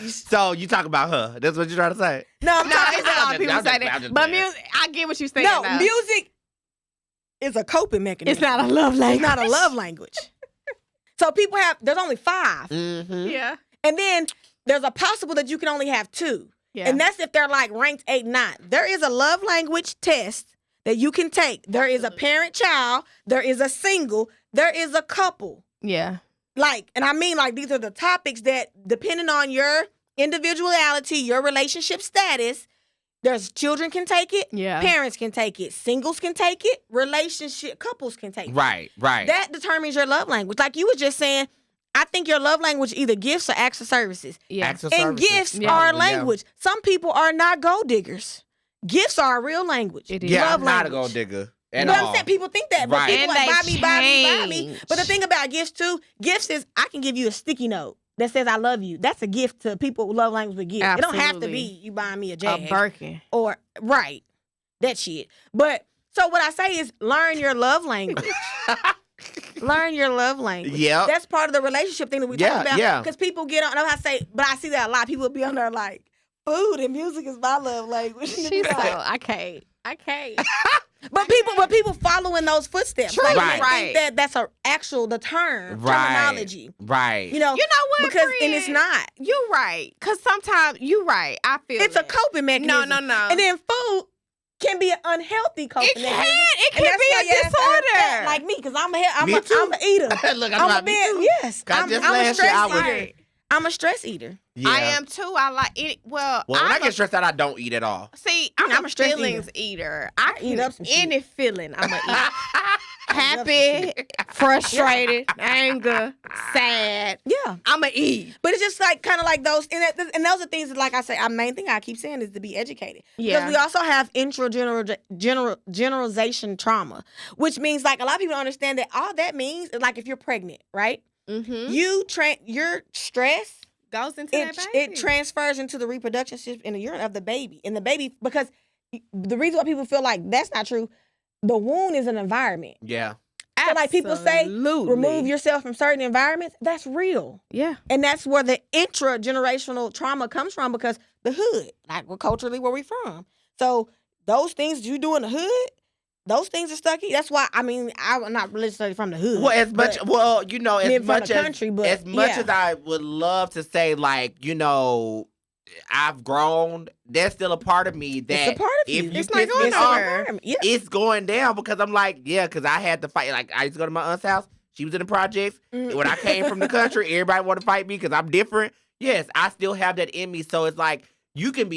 So you talk about her. That's what you're trying to say. No, I'm No, talking it's a lot about of people I'm say just- that. I'm just But playing. music, I get what you're saying. no though. music is a coping mechanism. It's not a love language. It's not a love language. So people there's only 5, Mm-hmm. Yeah. and then there's a possible that you can only have 2. Yeah. And that's if they're like ranked 8, 9. There is a love language test that you can take. There is a Absolutely. parent-child. There is a single. There is a couple. yeah. Like, and I mean, like, these are the topics that, depending on your individuality, your relationship status, there's children can take it, Yeah. parents can take it, singles can take it, couples can take it. Right. Right. That determines your love language. Like you were just saying, I think your love language either gifts or acts of services. Yeah. Acts of And services. gifts Yeah. are a Yeah. language. Some people are not gold diggers. Gifts are a real language. It is. Yeah, Love I'm not a language. gold digger at But all. I'm saying people think that, but Right. people And like buy they me, buy me, buy me. change. But the thing about gifts too, gifts is I can give you a sticky note that says I love you. That's a gift to people who love language with gifts. It don't have to Absolutely. be you buying me a A Jag Birkin. or right that shit. But so what I say is learn your love language. Learn your love language. Yep. That's part of the relationship thing that we Yeah, talk about. yeah. Because people get on. I say, but I see that a lot. People be on there like, food and music is my love language. She's so, I can't. I can't. But people follow in those footsteps. True, Like, they right. think that that's the term Right. terminology. Right. You know, You know what, because friend? and it's not. You're right. Because sometimes, you're right. I feel It's a that. coping mechanism. No. And then food can be an unhealthy coping It can. mechanism. It And can that's be why a your ass are fat disorder. like me, because I'm Me too. a eater. Look, I'm a about me bit, too. yes. 'Cause I'm just a last year stress I was- eater. I'm a stress eater. Yeah. I am too. I like it. Well, Well, when I I'm get stressed out, I don't eat at all. see, I'm I'm a a stress feelings eater. I eat can up some shit. any feeling I'm gonna eat. happy, frustrated, anger, sad. Yeah. I'ma eat. But it's just like kind of like those, and those are things that, like I say, our main thing I keep saying is to be educated. Yeah. Because we also have generalization trauma, which means like a lot of people don't understand that all that means is like if you're pregnant, right? Mm-hmm. Your stress, Goes into that baby. it transfers into the reproduction system in the urine of the baby. And the baby, because the reason why people feel like that's not true, the womb is an environment. Yeah. So like people say, Absolutely. remove yourself from certain environments. That's real. Yeah. And that's where the intra-generational trauma comes from, because the hood, like we're culturally where we from. So those things you do in the hood, those things are stuck in. That's why, I mean, I'm not religiously from the hood. Well, as much, but well, you know, being as from much the as country, but as much yeah. as I would love to say, like, you know, I've grown, there's still a part of me that it's a part of if you. you It's not piss going me It's off, an nowhere. environment. Yeah. it's going down, because I'm like, yeah, because I had to fight. Like, I used to go to my aunt's house. She was in the projects. Mm. When I came from the country, everybody want to fight me because I'm different. Yes, I still have that in me. So it's like, you can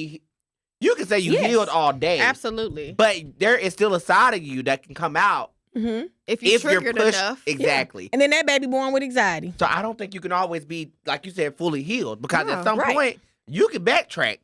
say you Yes. healed all day. Absolutely. But there is still a side of you that can come out Mhm. If you if you're triggered pushed. enough. Exactly. And then that baby born with anxiety. So I don't think you can always be, like you said, fully healed, because No, at some right. point you can backtrack.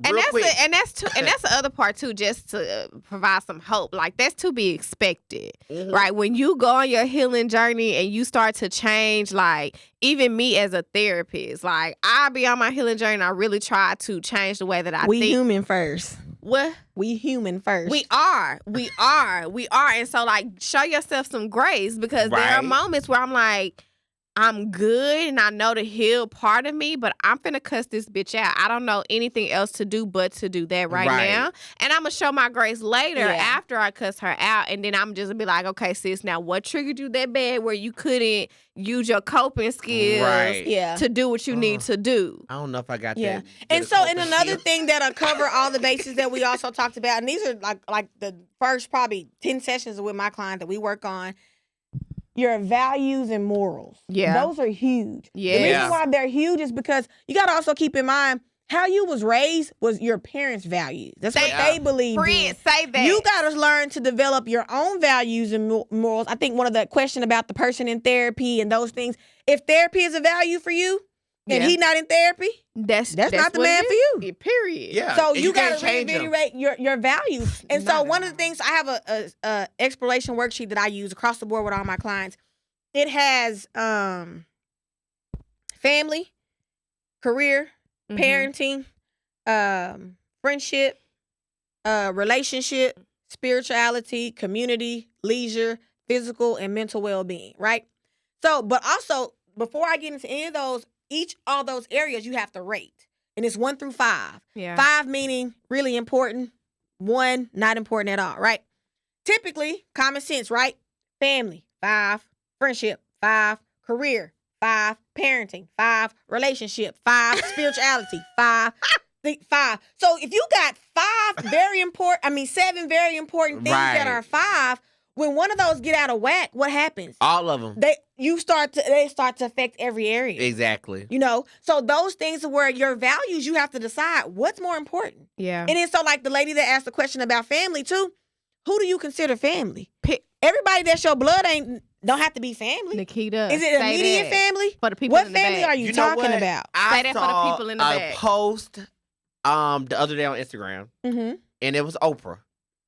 And real that's quick. and that's the other part too, just to provide some hope. Like that's to be expected, Mhm. right? When you go on your healing journey and you start to change, like even me as a therapist, like I be on my healing journey, and I really try to change the way that I We think. human first. What? We human first. We are. And so like show yourself some grace, because there are Right. moments where I'm like, I'm good and I know the healed part of me, but I'm finna cuss this bitch out. I don't know anything else to do but to do that right Right. now. And I'm gonna show my grace later Yeah. after I cuss her out. And then I'm just gonna be like, okay, sis, now what triggered you that bad where you couldn't use your coping skills Right. Yeah. to do what you need to do? I don't know if I got Yeah. that. And good so, coping and another skills. thing that'll cover all the bases that we also talked about, and these are like the first probably 10 sessions with my client that we work on, your values and morals. Yeah. Those are huge. The Yes. reason why they're huge is because you got to also keep in mind how you was raised was your parents' values. That's what Yeah. they believe in. Friend, say that. You got to learn to develop your own values and morals. I think one of the question about the person in therapy and those things, if therapy is a value for you and Yeah. he not in therapy, that's not the what man it for is. you. Yeah, period. Yeah. so and you can't got to change 'em. reiterate your values. And so Not one at of the things, I have a exploration worksheet that I use across the board with all my clients. It has family, career, Mhm. parenting, friendship, relationship, spirituality, community, leisure, physical, and mental well-being, right? So, but also, before I get into any of those, all those areas you have to rate. And it's 1 through 5. Yeah. 5 meaning really important, 1 not important at all, right? Typically, common sense, right? Family, 5. Friendship, 5. Career, 5. Parenting, 5. Relationship, 5. Spirituality, 5. 5. So if you got 7 very important things that Right. are 5, when one of those get out of whack, what happens? All of them. They start to affect every area. Exactly. You know, so those things are where your values, you have to decide what's more important. Yeah. And then so like the lady that asked the question about family too, who do you consider family? Pick- Everybody that's your blood don't have to be family. Nikita. Is it say immediate that family? for the people What in the family back. are you, You know talking what? about? I Say that for the saw people in the a back. post the other day on Instagram, Mm-hmm. and it was Oprah.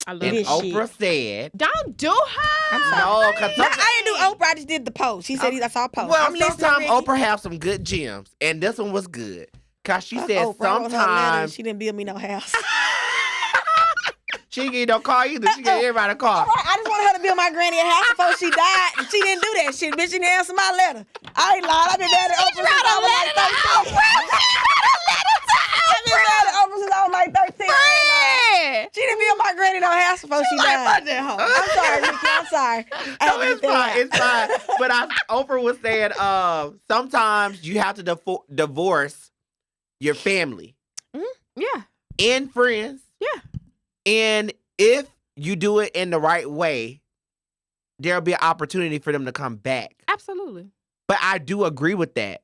I love And This it. Oprah said, Don't do her. I'm sorry. no, because I didn't do Oprah. I just did the post. He said I saw a post. well, I'm listening, sometimes Ricky. Oprah have some good gems, and this one was good. Because she Fuck said Oprah. I wrote her a letter and sometimes she didn't build me no house. she didn't get no car either. She gave everybody a car. All right, I just wanted her to build my granny a house before she died. And she didn't do that shit. Bitch, she didn't answer my letter. I ain't lying. I've been mad at Oprah since I was like 13. I've been mad at Oprah since I was like 13. Friend. She didn't build my granny no house before she died. I'm sorry, Ricky. I'm sorry. I No, had to it's get that fine. out. It's fine. But Oprah was saying, sometimes you have to divorce your family Yeah. and friends. Yeah. And if you do it in the right way, there'll be an opportunity for them to come back. Absolutely. But I do agree with that.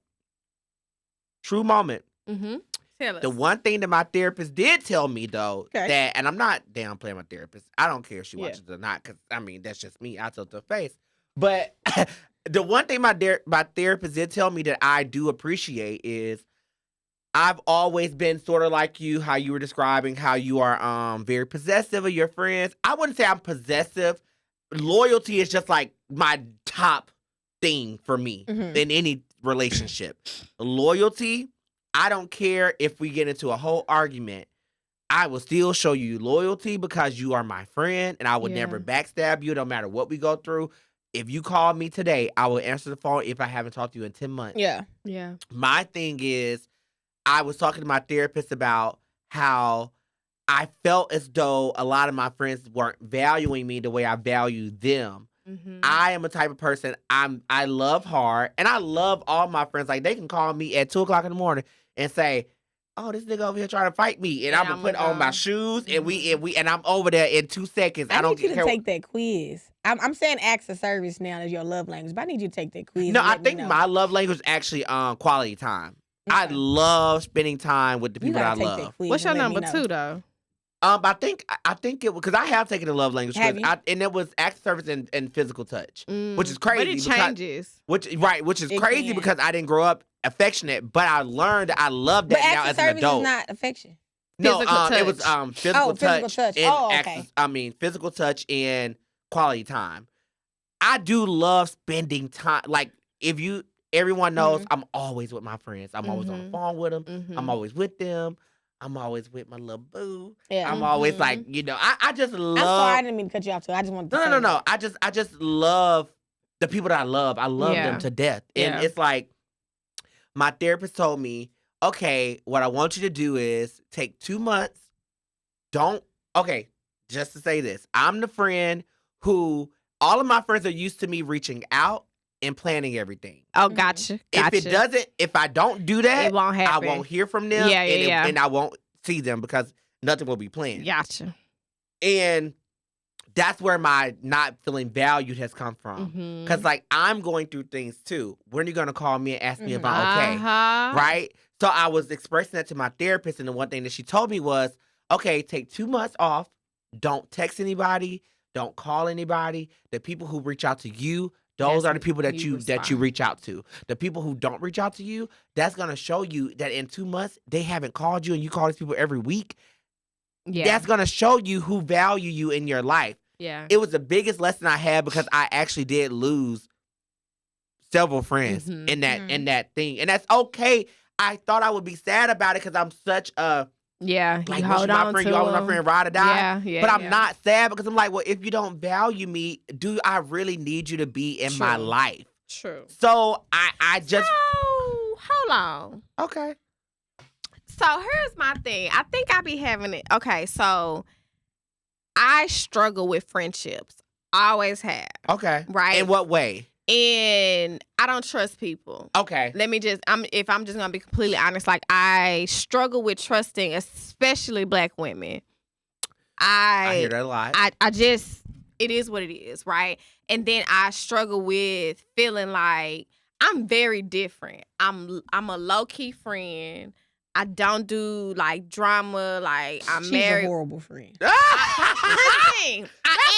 True moment. Mm-hmm. Tell us. The one thing that my therapist did tell me though, Okay. that, and I'm not downplaying my therapist. I don't care if she Yeah. watches or not, because I mean that's just me. I tell her face. But the one thing my therapist did tell me that I do appreciate is I've always been sort of like you, how you were describing how you are very possessive of your friends. I wouldn't say I'm possessive. Loyalty is just like my top thing for me Mhm. in any relationship. Loyalty, I don't care if we get into a whole argument. I will still show you loyalty because you are my friend and I would Yeah. never backstab you no matter what we go through. If you call me today, I will answer the phone if I haven't talked to you in 10 months. Yeah. Yeah. My thing is, I was talking to my therapist about how I felt as though a lot of my friends weren't valuing me the way I value them. Mm-hmm. I am a type of person, I love hard, and I love all my friends. Like, they can call me at 2 o'clock in the morning and say, oh, this nigga over here trying to fight me. And I'm going to put on my go. shoes, and I'm over there in 2 seconds. I don't need you to care. take that quiz. I'm saying acts of service now as your love language, but I need you to take that quiz. No, and I let me think know. my love language is actually quality time. I Okay. love spending time with the You people that I gotta take love. that quiz What's your and let me number know. 2 though? I think it was because I have taken the love language, Have you? and it was acts of service and physical touch, which is But crazy. it because- changes. which is It crazy can. because I didn't grow up affectionate, but I learned that I love But that now acts of as an service adult. is not affection. No, Physical it was touch. physical physical touch. touch. And Oh, okay. physical touch and quality time. I do love spending time. Like, everyone knows, I'm always with my friends. I'm always on the Mhm. phone with them. Mm-hmm. I'm always with them. I'm always with my little boo. Yeah. I'm always Mhm. like, I just love. I'm sorry, I didn't mean to cut you off too. I just wanted to say No. that. I just love the people that I love. I love Yeah. them to death. And Yeah. it's like, my therapist told me, okay, what I want you to do is take 2 months. Just to say this, I'm the friend who all of my friends are used to me reaching out and planning everything. Oh, Mhm. gotcha. If I don't do that, it won't I happen. won't hear from them. Yeah, and, yeah. and I won't see them because nothing will be planned. Gotcha. And that's where my not feeling valued has come from. Mm-hmm. Because, like, I'm going through things too. When are you going to call me and ask me if I'm okay? Uh-huh. Right? So I was expressing that to my therapist. And the one thing that she told me was, okay, take 2 months off. Don't text anybody. Don't call anybody. The people who reach out to you, those That's are the people that you you respond. reach out to. The people who don't reach out to you, that's going to show you that in 2 months, they haven't called you and you call these people every week. Yeah. That's going to show you who value you in your life. yeah. It was the biggest lesson I had because I actually did lose several friends Mhm. in that thing. And that's okay. I thought I would be sad about it because I'm such a Yeah. like, you once hold you my on friend, to you always my them. friend, ride or die. Yeah. Yeah. But I'm yeah. not sad because I'm like, well, if you don't value me, do I really need you to be in my True. life? True. So I just So, hold on. okay. So here's my thing. I think I be having it. Okay, so I struggle with friendships. I always have. Okay. Right. In what way? And I don't trust people. Okay. Let me just if I'm just gonna be completely honest, like I struggle with trusting, especially Black women. I hear that a lot. I just it is what it is, right? And then I struggle with feeling like I'm very different. I'm a low key friend. I don't do like drama. Like I'm She's married. a horrible friend. I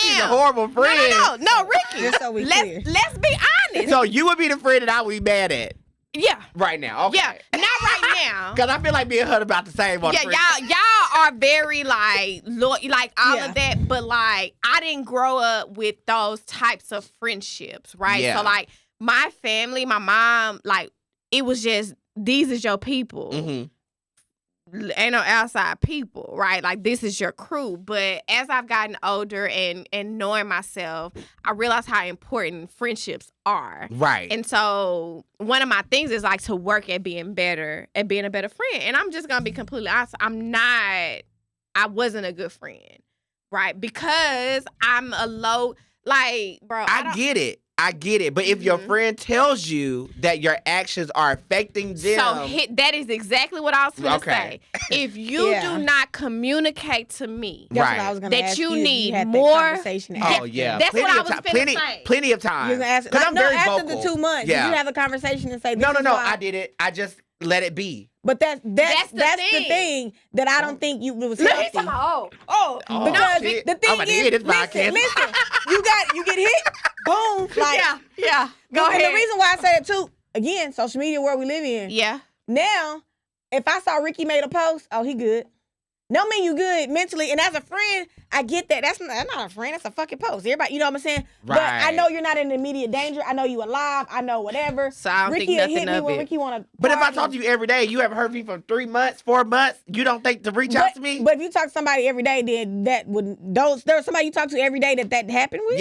She's a am. horrible friend. No, Ricky. Just so we clear. Let's be honest. So you would be the friend that I would be mad at Yeah, right now. Okay. yeah. Not right now. Because I feel like me and her about the same one. Yeah, y'all are very like like all Yeah. of that, but like I didn't grow up with those types of friendships, right? Yeah. So like my family, my mom, like it was just these is your people. Mm-hmm. Ain't no outside people, right? Like this is your crew. But as I've gotten older and knowing myself, I realize how important friendships are. Right. And so one of my things is like to work at being better, at being a better friend. And I'm just gonna be completely honest. I wasn't a good friend, right? Because I'm a low, like, bro. I get it. But if your Mhm. friend tells you that your actions are affecting them, So that is exactly what I was going to Okay. say. If you Yeah. do not communicate to me, That's Right. what I was gonna That ask you if need had that more- conversation oh after. yeah, That's plenty what I of was time. finna say. Plenty of You time. was gonna ask, Because I'm no, very after vocal. the 2 months, Yeah. did you have a conversation and say, this No, is no. why- I did it. I just let it be. But that's That's the thing that I don't think you was Look, healthy. he's talking about, Oh, Oh, because shit. the thing I'm gonna hear is, this podcast. listen, you get hit, boom, like yeah. Go and ahead. the reason why I say it too, again, social media world we live in. Yeah. Now, if I saw Ricky made a post, oh, he good. No mean you good mentally, and as a friend, I get that. That's not a friend. That's a fucking post. Everybody, you know what I'm saying? But I Right. know you're not in immediate danger. I know you alive. I know whatever. So I don't Ricky think will nothing hit me of when it. Ricky want to. But if I talk to you every day, you haven't heard me for 3 months, 4 months, you don't think to reach out to me? But if you talk to somebody every day, then that would there's somebody you talk to every day that happened with.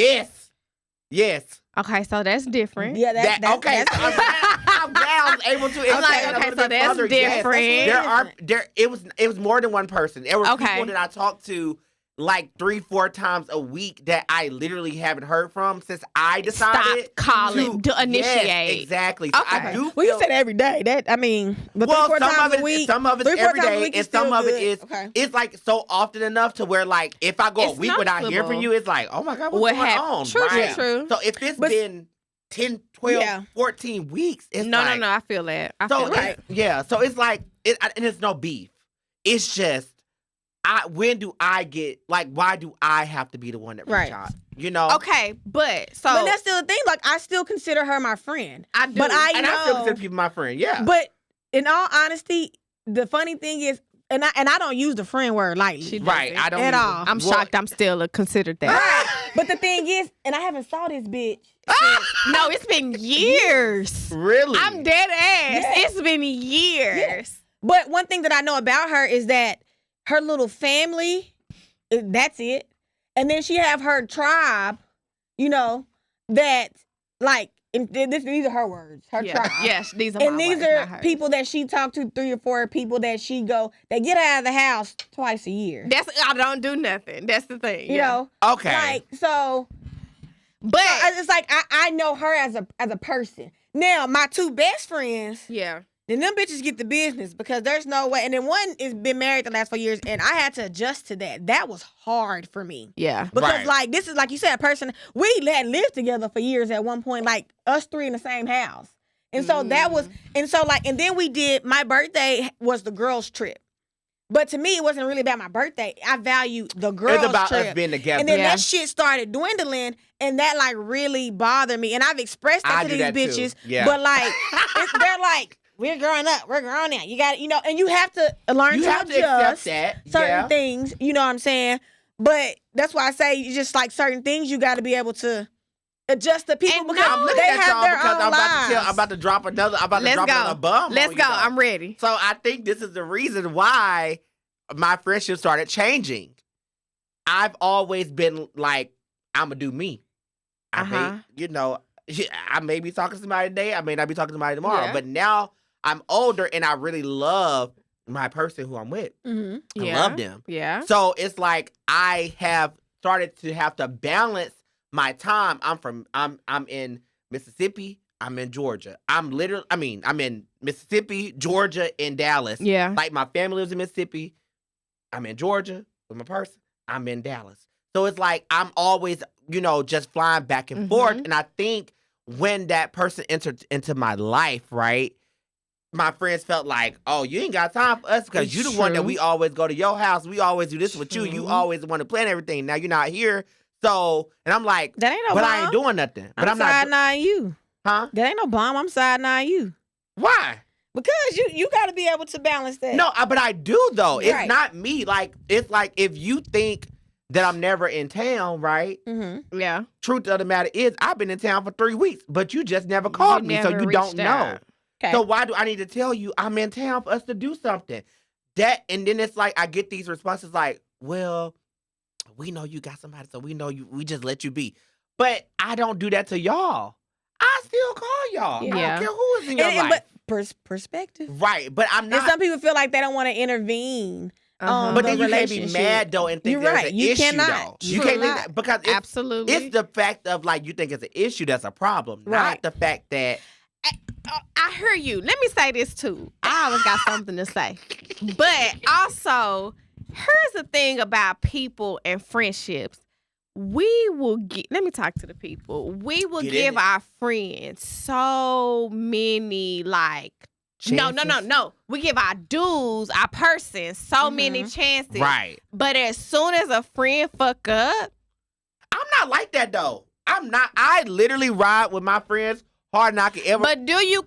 Yes. Okay, so that's different. Yeah, that's okay. That's I'm glad I was able to I'm like, explain a okay, little so bit that's further. Yes. different. It was more than one person. There were Okay. people that I talked to like 3-4 times a week that I literally haven't heard from since I decided Stop calling to initiate. Yes, exactly. So I Okay. do Well, you feel- said every day. That I mean, but well, 3-4 some times of a week. it, some of it's 3-4 every times a day, week and is some still of it good. is Okay. it's like so often enough to where like if I go a It's week without hearing from noticeable. you, it's like, oh my God, what's What going happened? on? True, right? true. So if it's But- been 10, 12, Yeah. 14 weeks, it's No, like, no, I feel that. I So feel that. yeah, so it's like and it's no beef. It's just when do I get like why do I have to be the one that reach Right. out? You know? Okay, but so But that's still the thing. Like I still consider her my friend. I do. But I And I still know. consider people my friend. Yeah. But in all honesty, the funny thing is, and I don't use the friend word lightly. She right. doesn't. I don't At even- all. I'm Well, shocked I'm still considered that. Right. But the thing is, and I haven't saw this bitch. No, it's been years. Really? I'm dead ass. Yeah. It's been years. But one thing that I know about her is that her little family, that's it. And then she have her tribe, you know, that like, and these are her words, her Yeah. tribe. Yes, these are And my these words, are not hers. people that she talked to, 3 or 4 people that she that get out of the house twice a year. I don't do nothing. That's the thing. You yeah. know? Okay. Like, so But it's like I know her as a person. Now, my 2 best friends, yeah. then them bitches get the business because there's no way. And then one has been married the last 4 years, and I had to adjust to that. That was hard for me. Yeah. Because, Right. like, this is, like you said, a person, we had lived together for years at one point, like, us 3 in the same house. And so that was, and so, like, and then we did, my birthday was the girls' trip. But to me, it wasn't really about my birthday. I value the girls' It's about trip. us being together. And then Yeah. that shit started dwindling, and that like really bothered me. And I've expressed that I to do these that too. bitches, Yeah. but like they're like, we're growing up, we're grown now. You got, and you have to learn you to have to adjust accept that. certain yeah. things. You know what I'm saying? But that's why I say you just like certain things you got to be able to adjust to people And because I'm looking they at have y'all their because own I'm about to lives. I'm about to drop another. I'm about to Let's drop go. another bum. Let's on go. you, though. I'm ready. So I think this is the reason why my friendship started changing. I've always been like, I'm gonna do me. I may be talking to somebody today. I may not be talking to somebody tomorrow. Yeah. But now I'm older and I really love my person who I'm with. Mhm. I love them. Yeah. So it's like I have started to have to balance my time. I'm in Mississippi. I'm in Georgia. I'm in Mississippi, Georgia, and Dallas. Yeah. Like my family lives in Mississippi. I'm in Georgia with my person. I'm in Dallas. So it's like I'm always, just flying back and forth. Mhm. And I think when that person entered into my life, right, my friends felt like, oh, you ain't got time for us because It's you the one that true. we always go to your house. We always do this with you. You True. always want to plan everything. Now you're not here. So, and I'm like, That ain't no but bomb. I ain't doing nothing. But I'm not, siding eyeing you. huh? That ain't no bomb. I'm siding eyeing you. Why? Because you got to be able to balance that. No, but I do though. It's Right. not me. Like, it's like if you think that I'm never in town, right? Mm-hmm. Yeah. Truth of the matter is, I've been in town for 3 weeks, but you just never called me, so never you don't reached know. out. Okay. So why do I need to tell you I'm in town for us to do something? And then it's like I get these responses like, well, we know you got somebody, so we know you. We just let you be. But I don't do that to y'all. I still call y'all. I Yeah. don't care who is in your life. But perspective. Right, but I'm And not. some people feel like they don't want to intervene. Uh-huh. But the then you can't be relationship. mad though and think You're there's right. an You issue cannot. though. You True. can't think that because Absolutely. it's the fact of like you think it's an issue that's a problem, Right. not the fact that I hear you. Let me say this too. I always got something to say. But also, here's the thing about people and friendships. We will let me talk to the people. We will Get in give it. our friends so many like chances. No. We give our dudes, our person, so many chances. Right. But as soon as a friend fuck up, I'm not like that though. I'm not. I literally ride with my friends hard knocking ever. but do you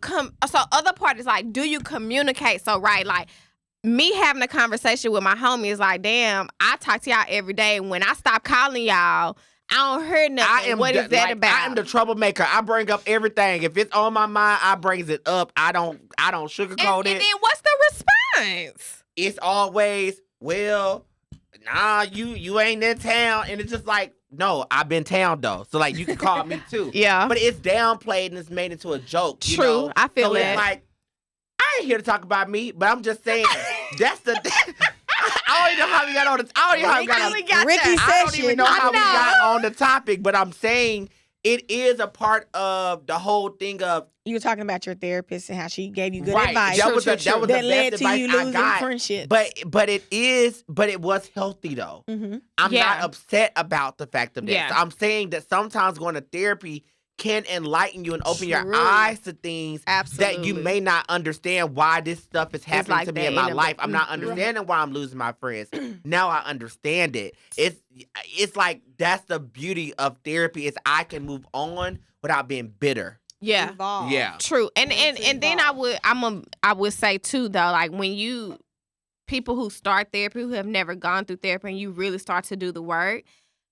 so other part is like, do you communicate? So right, like me having a conversation with my homie is like, damn, I talk to y'all every day. When I stop calling y'all, I don't hear nothing. What is that about? I am the troublemaker. I bring up everything. If it's on my mind, I brings it up. I don't sugarcoat it. And then what's the response? It's always, well, nah, you ain't in town. And it's just like, no, I've been town though. So like you can call me too. Yeah. But it's downplayed and it's made into a joke. You True. know? I feel so that. It's like, I ain't here to talk about me, but I'm just saying that's the I don't even know how we got on the I don't even know how we got on Ricky I don't even know how we I know. got on the topic, but I'm saying it is a part of the whole thing of You were talking about your therapist and how she gave you good right. advice. That was the that best led to advice you I losing got. friendships. But it was healthy though. Mm-hmm. I'm Yeah. not upset about the fact of that. Yeah. So I'm saying that sometimes going to therapy can enlighten you and open your True. eyes to things Absolutely. that you may not understand why this stuff is happening like to me that in my in a- life. I'm not Mhm. understanding why I'm losing my friends. Now I understand it. It's like that's the beauty of therapy is I can move on without being bitter. Yeah. Evolve. Yeah. True. And Need to then I would say too though, like when you people who start therapy who have never gone through therapy and you really start to do the work,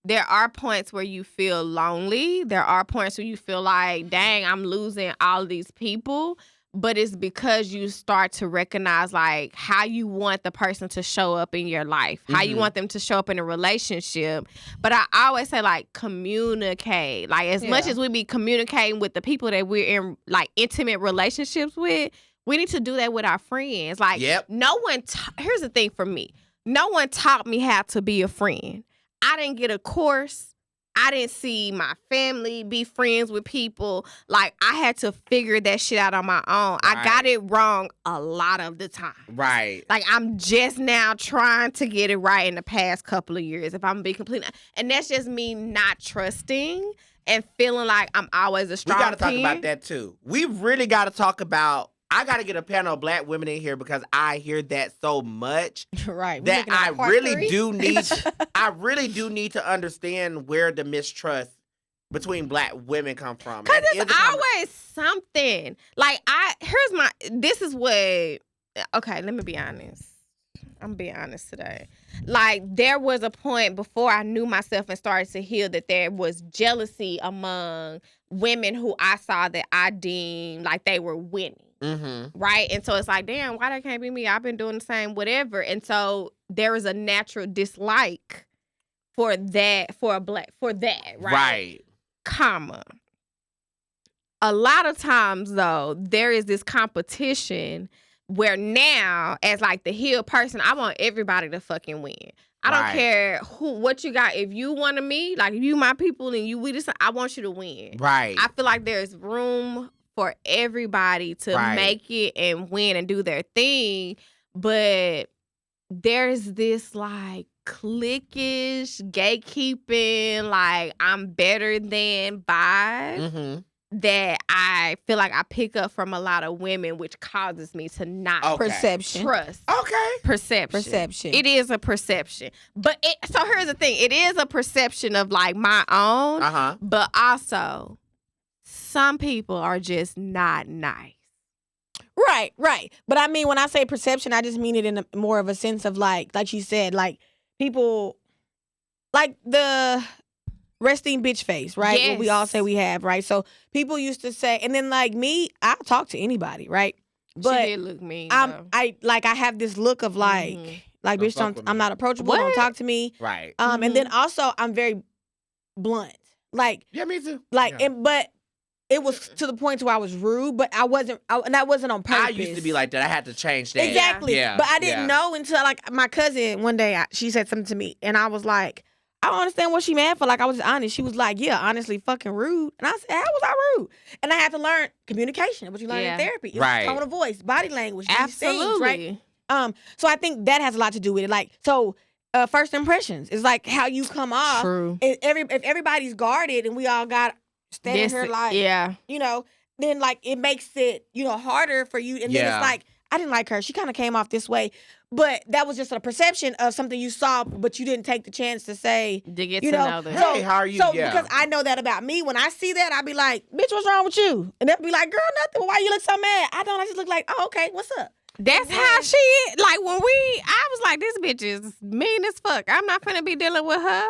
there are points where you feel lonely. There are points where you feel like, dang, I'm losing all of these people. But it's because you start to recognize like how you want the person to show up in your life, how you Mhm. want them to show up in a relationship. But I always say like communicate. Like as much Yeah. as we be communicating with the people that we're in like intimate relationships with, we need to do that with our friends. Like Yep. no one, here's the thing for me. No one taught me how to be a friend. I didn't get a course. I didn't see my family be friends with people. Like, I had to figure that shit out on my own. I got Right. it wrong a lot of the time. Right. Like, I'm just now trying to get it right in the past couple of years, if I'm being completely. And that's just me not trusting and feeling like I'm always a We strong got to talk pen. about that too. We really got to talk about. I got to get a panel of black women in here because I hear that so much Right. We're that looking at I part really 3. do need. I really do need to understand where the mistrust between black women come from. Because That is it's a conver- always something. Like, this is what, okay, let me be honest. I'm being honest today. Like, there was a point before I knew myself and started to heal that there was jealousy among women who I saw that I deemed like they were winning. Mhm. Right. And so it's like, damn, why that can't be me? I've been doing the same, whatever. And so there is a natural dislike for that, right? Right. Comma. A lot of times though, there is this competition where now, as like the healed person, I want everybody to fucking win. I don't Right. care what you got. If you want to me, like if you my people and we just, I want you to win. Right. I feel like there's room for everybody to Right. make it and win and do their thing. But there's this like cliquish, gatekeeping, like I'm better than vibe Mhm. that I feel like I pick up from a lot of women, which causes me to not Okay. Perception. trust. Okay. Perception. It is a perception. But so here's the thing. It is a perception of like my own, Uh-huh. but also some people are just not nice. Right. But I mean, when I say perception, I just mean it in a, more of a sense of like you said, like people, like the resting bitch face, right? What we all Yes. say we have, right? So people used to say, and then like me, I'll talk to anybody, right? But she did look mean. though. I have this look of like, Mhm. like Don't bitch, fuck with I'm me. not approachable. Don't What? talk to me. Right. And then also I'm very blunt, like, Yeah, me too. like, Yeah. but it was to the point where I was rude, but and that wasn't on purpose. I used to be like that. I had to change that. Exactly. Yeah. But I didn't know until like my cousin one day, she said something to me and I was like, I don't understand what she mad for. Like I was just honest. She was like, yeah, honestly, fucking rude. And I said, how was I rude? And I had to learn communication, what you learn Yeah. in therapy. It was Right. tone of voice, body language, these Absolutely. things, right? So I think that has a lot to do with it. Like, so first impressions is like how you come off. True. If everybody's guarded and we all got standing This- here like, yeah. you know, then like it makes it, harder for you. And then Yeah. it's like, I didn't like her. She kind of came off this way. But that was just a perception of something you saw, but you didn't take the chance to say, To get you to know. know them. Hey, how are you? So Yeah. because I know that about me, when I see that, I be like, bitch, what's wrong with you? And they'll be like, girl, nothing. Why you look so mad? I don't. I just look like, oh, okay, what's up? That's how she is. Like when I was like, this bitch is mean as fuck. I'm not finna be dealing with her.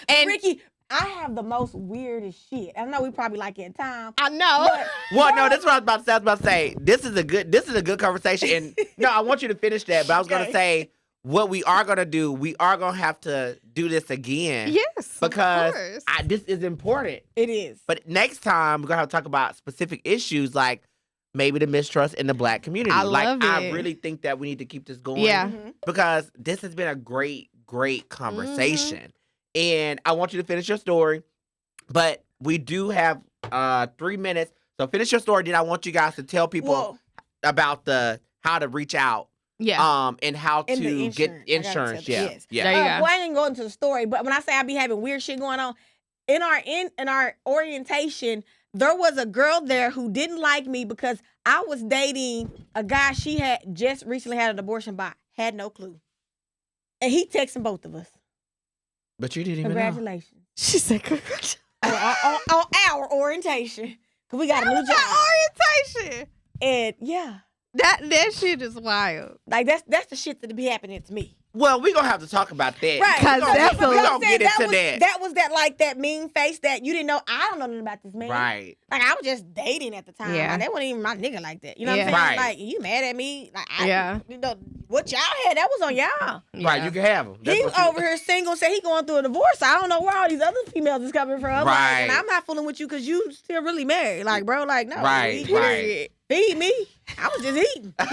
And Ricky, I have the most weirdest shit. I know we probably like it in time. I know. But Well, no, that's what I was about to say. I was about to say this is a good conversation. And no, I want you to finish that. But I was gonna Okay. say what we are gonna do. We are gonna have to do this again yes. because of course. this is important. it is. But next time we're gonna have to talk about specific issues like maybe the mistrust in the Black community. I like love I it. really think that we need to keep this going. Yeah. Mhm. Because this has been a great conversation. And I want you to finish your story. But we do have 3 minutes. So finish your story. Then I want you guys to tell people Well, about how to reach out. Yeah. And how And the to get insurance. I gotta insurance. tell Yeah. you, yes. Yeah. There you go. well, I ain't going into the story, but when I say I be having weird shit going on, in our orientation, there was a girl there who didn't like me because I was dating a guy she had just recently had an abortion by. Had no clue. And he texting both of us. But you didn't even know. Congratulations. She said, congratulations. on our orientation. Because we got a new job. Orientation. And yeah, That shit is wild. like that's the shit that be happening to me. Well, we're going to have to talk about that. Right. 'Cause that's We're a- going to get into that. That was that mean face that you didn't know. I don't know nothing about this man. Right. Like I was just dating at the time. Yeah. Like, that wasn't even my nigga like that. You know what I'm Yeah. saying? Right. Like you mad at me? Like Yeah. what y'all had, that was on y'all. Right. Yeah. You can have them. He over here single, said he going through a divorce. I don't know where all these other females is coming from. Like, Right. and I'm not fooling with you because you still really married. Like, bro, like, no. Right, we- right. Feed me. I was just eating. But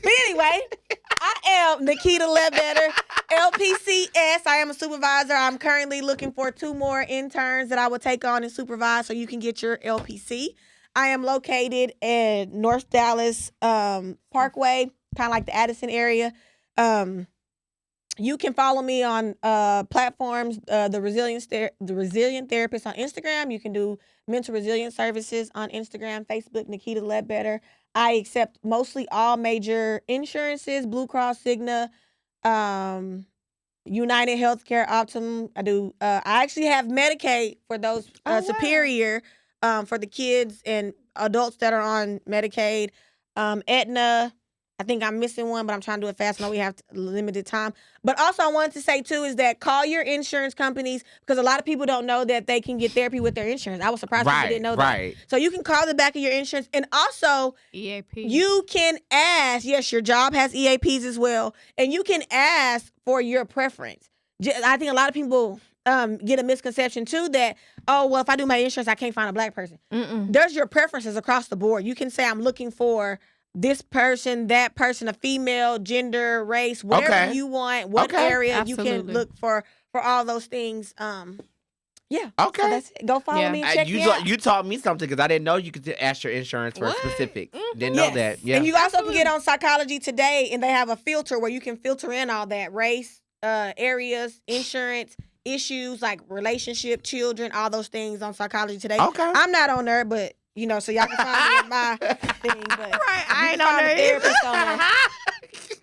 anyway, I am Nikita Ledbetter, LPCS. I am a supervisor. I'm currently looking for 2 more interns that I will take on and supervise so you can get your LPC. I am located in North Dallas Parkway, kind of like the Addison area. You can follow me on platforms, the Resilient Therapist on Instagram. You can do mental resilience services on Instagram, Facebook, Nikita Ledbetter. I accept mostly all major insurances, Blue Cross, Cigna, United Healthcare, Optum. I do. I actually have Medicaid for those Oh, wow. Superior for the kids and adults that are on Medicaid. Aetna. I think I'm missing one, but I'm trying to do it fast. I know we have limited time. But also I wanted to say, too, is that call your insurance companies because a lot of people don't know that they can get therapy with their insurance. I was surprised people didn't know that. Right. So you can call the back of your insurance. And also, EAP. you can ask, yes, your job has EAPs as well, and you can ask for your preference. I think a lot of people get a misconception, too, that, oh, well, if I do my insurance, I can't find a Black person. Mm-mm. There's your preferences across the board. You can say, I'm looking for this person, that person, a female, gender, race, whatever Okay. you want, what Okay. area you can Absolutely. look for all those things. Yeah. Okay. So that's it. Go follow Yeah. me and check you, me out. you taught me something because I didn't know you could ask your insurance for What? specifics. Mhm. Didn't know Yes. that. Yeah. And you also can get on Psychology Today, and they have a filter where you can filter in all that race, areas, insurance, issues like relationship, children, all those things on Psychology Today. Okay. I'm not on there, but so y'all can find me at my thing. But Right. you I can ain't on find a there either. therapist on there,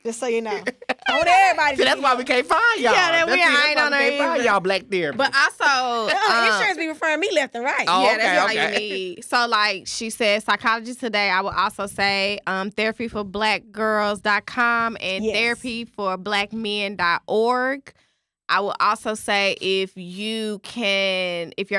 just so you know. I want everybody. See, that's why we can't find y'all. Yeah, that we That's ain't why on we there can't find either. y'all Black therapists. But also, Insurance be referring me left and right. Oh, yeah, okay, that's all okay. you need. So, like she said, Psychology Today, I would also say therapyforblackgirls.com and Yes. therapyforblackmen.org. I will also say if your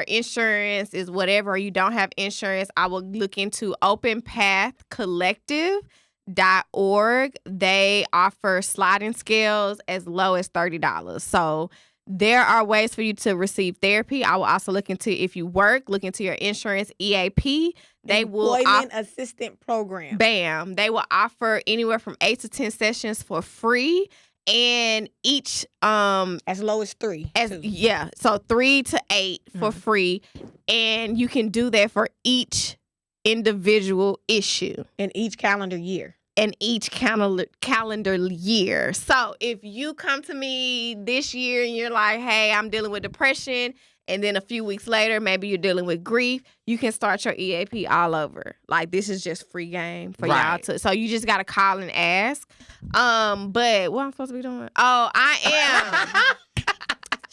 insurance is whatever, or you don't have insurance, I will look into openpathcollective.org. They offer sliding scales as low as $30. So there are ways for you to receive therapy. I will also look into, if you work, look into your insurance EAP. They will Employment Assistant Program. Bam. They will offer anywhere from 8 to 10 sessions for free. And each As low as 3. too. so 3 to 8 for Mm-hmm. free. And you can do that for each individual issue In each calendar year. and each calendar year. So if you come to me this year and you're like, hey, I'm dealing with depression and then a few weeks later, maybe you're dealing with grief, you can start your EAP all over. Like, this is just free game for y'all Right. to. So you just got to call and ask. But what I'm supposed to be doing? Oh, I am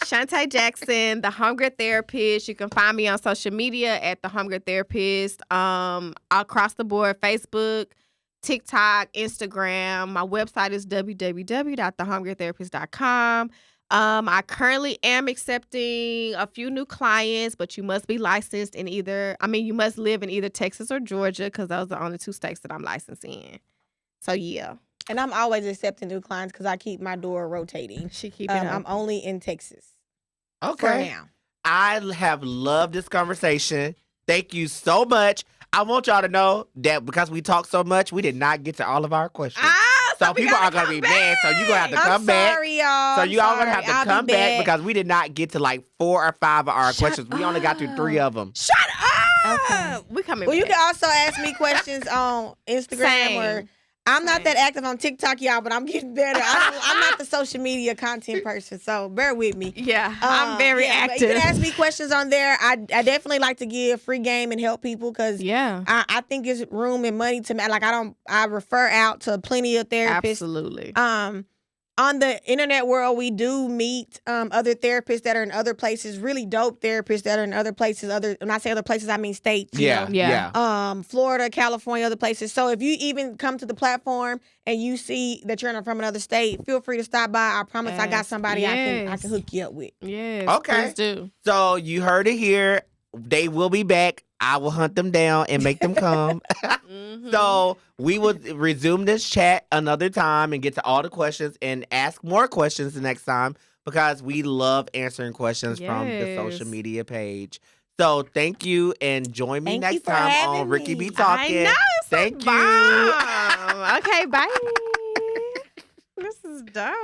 Shantae Jackson, the Hunger Therapist. You can find me on social media at the Hunger Therapist, across the board, Facebook, TikTok, Instagram. My website is www.thehungertherapist.com. I currently am accepting a few new clients, but you must be licensed in you must live in either Texas or Georgia, because those are the only 2 states that I'm licensed in. So, yeah. And I'm always accepting new clients because I keep my door rotating. She keep it up. I'm only in Texas for Okay. now. I have loved this conversation. Thank you so much. I want y'all to know that because we talked so much, we did not get to all of our questions. So we people gotta are going to be come mad. So you're going to have to I'm come back. sorry, y'all. So I'm you all going to sorry. have to I'll come be back because we did not get to like 4 or 5 of our Shut questions. We only got through 3 of them. Shut up! Okay. We coming Well, you back. can also ask me questions on Instagram or Same. I'm not Same. that active on TikTok, y'all, but I'm getting better. I'm not the social media content person, so bear with me. Yeah, I'm very yeah, but active. You can ask me questions on there. I definitely like to give free game and help people because Yeah, I think it's room and money to like I refer out to plenty of therapists. absolutely. On the internet world, we do meet other therapists that are in other places, really dope therapists that are in other places. When I say other places, I mean states. you Yeah, know. Yeah. Florida, California, other places. So if you even come to the platform and you see that you're from another state, feel free to stop by. I promise I got Yes, somebody I yes. can hook you up with. Yes. Okay. Please do. So you heard it here. They will be back. I will hunt them down and make them come. Mhm. So we will resume this chat another time and get to all the questions and ask more questions the next time because we love answering questions from the social Yes. media page. So thank you and join me Thank you next for time having on Ricky me. Be Talking. I know. It's Thank you. bomb. Okay, bye. This is dope.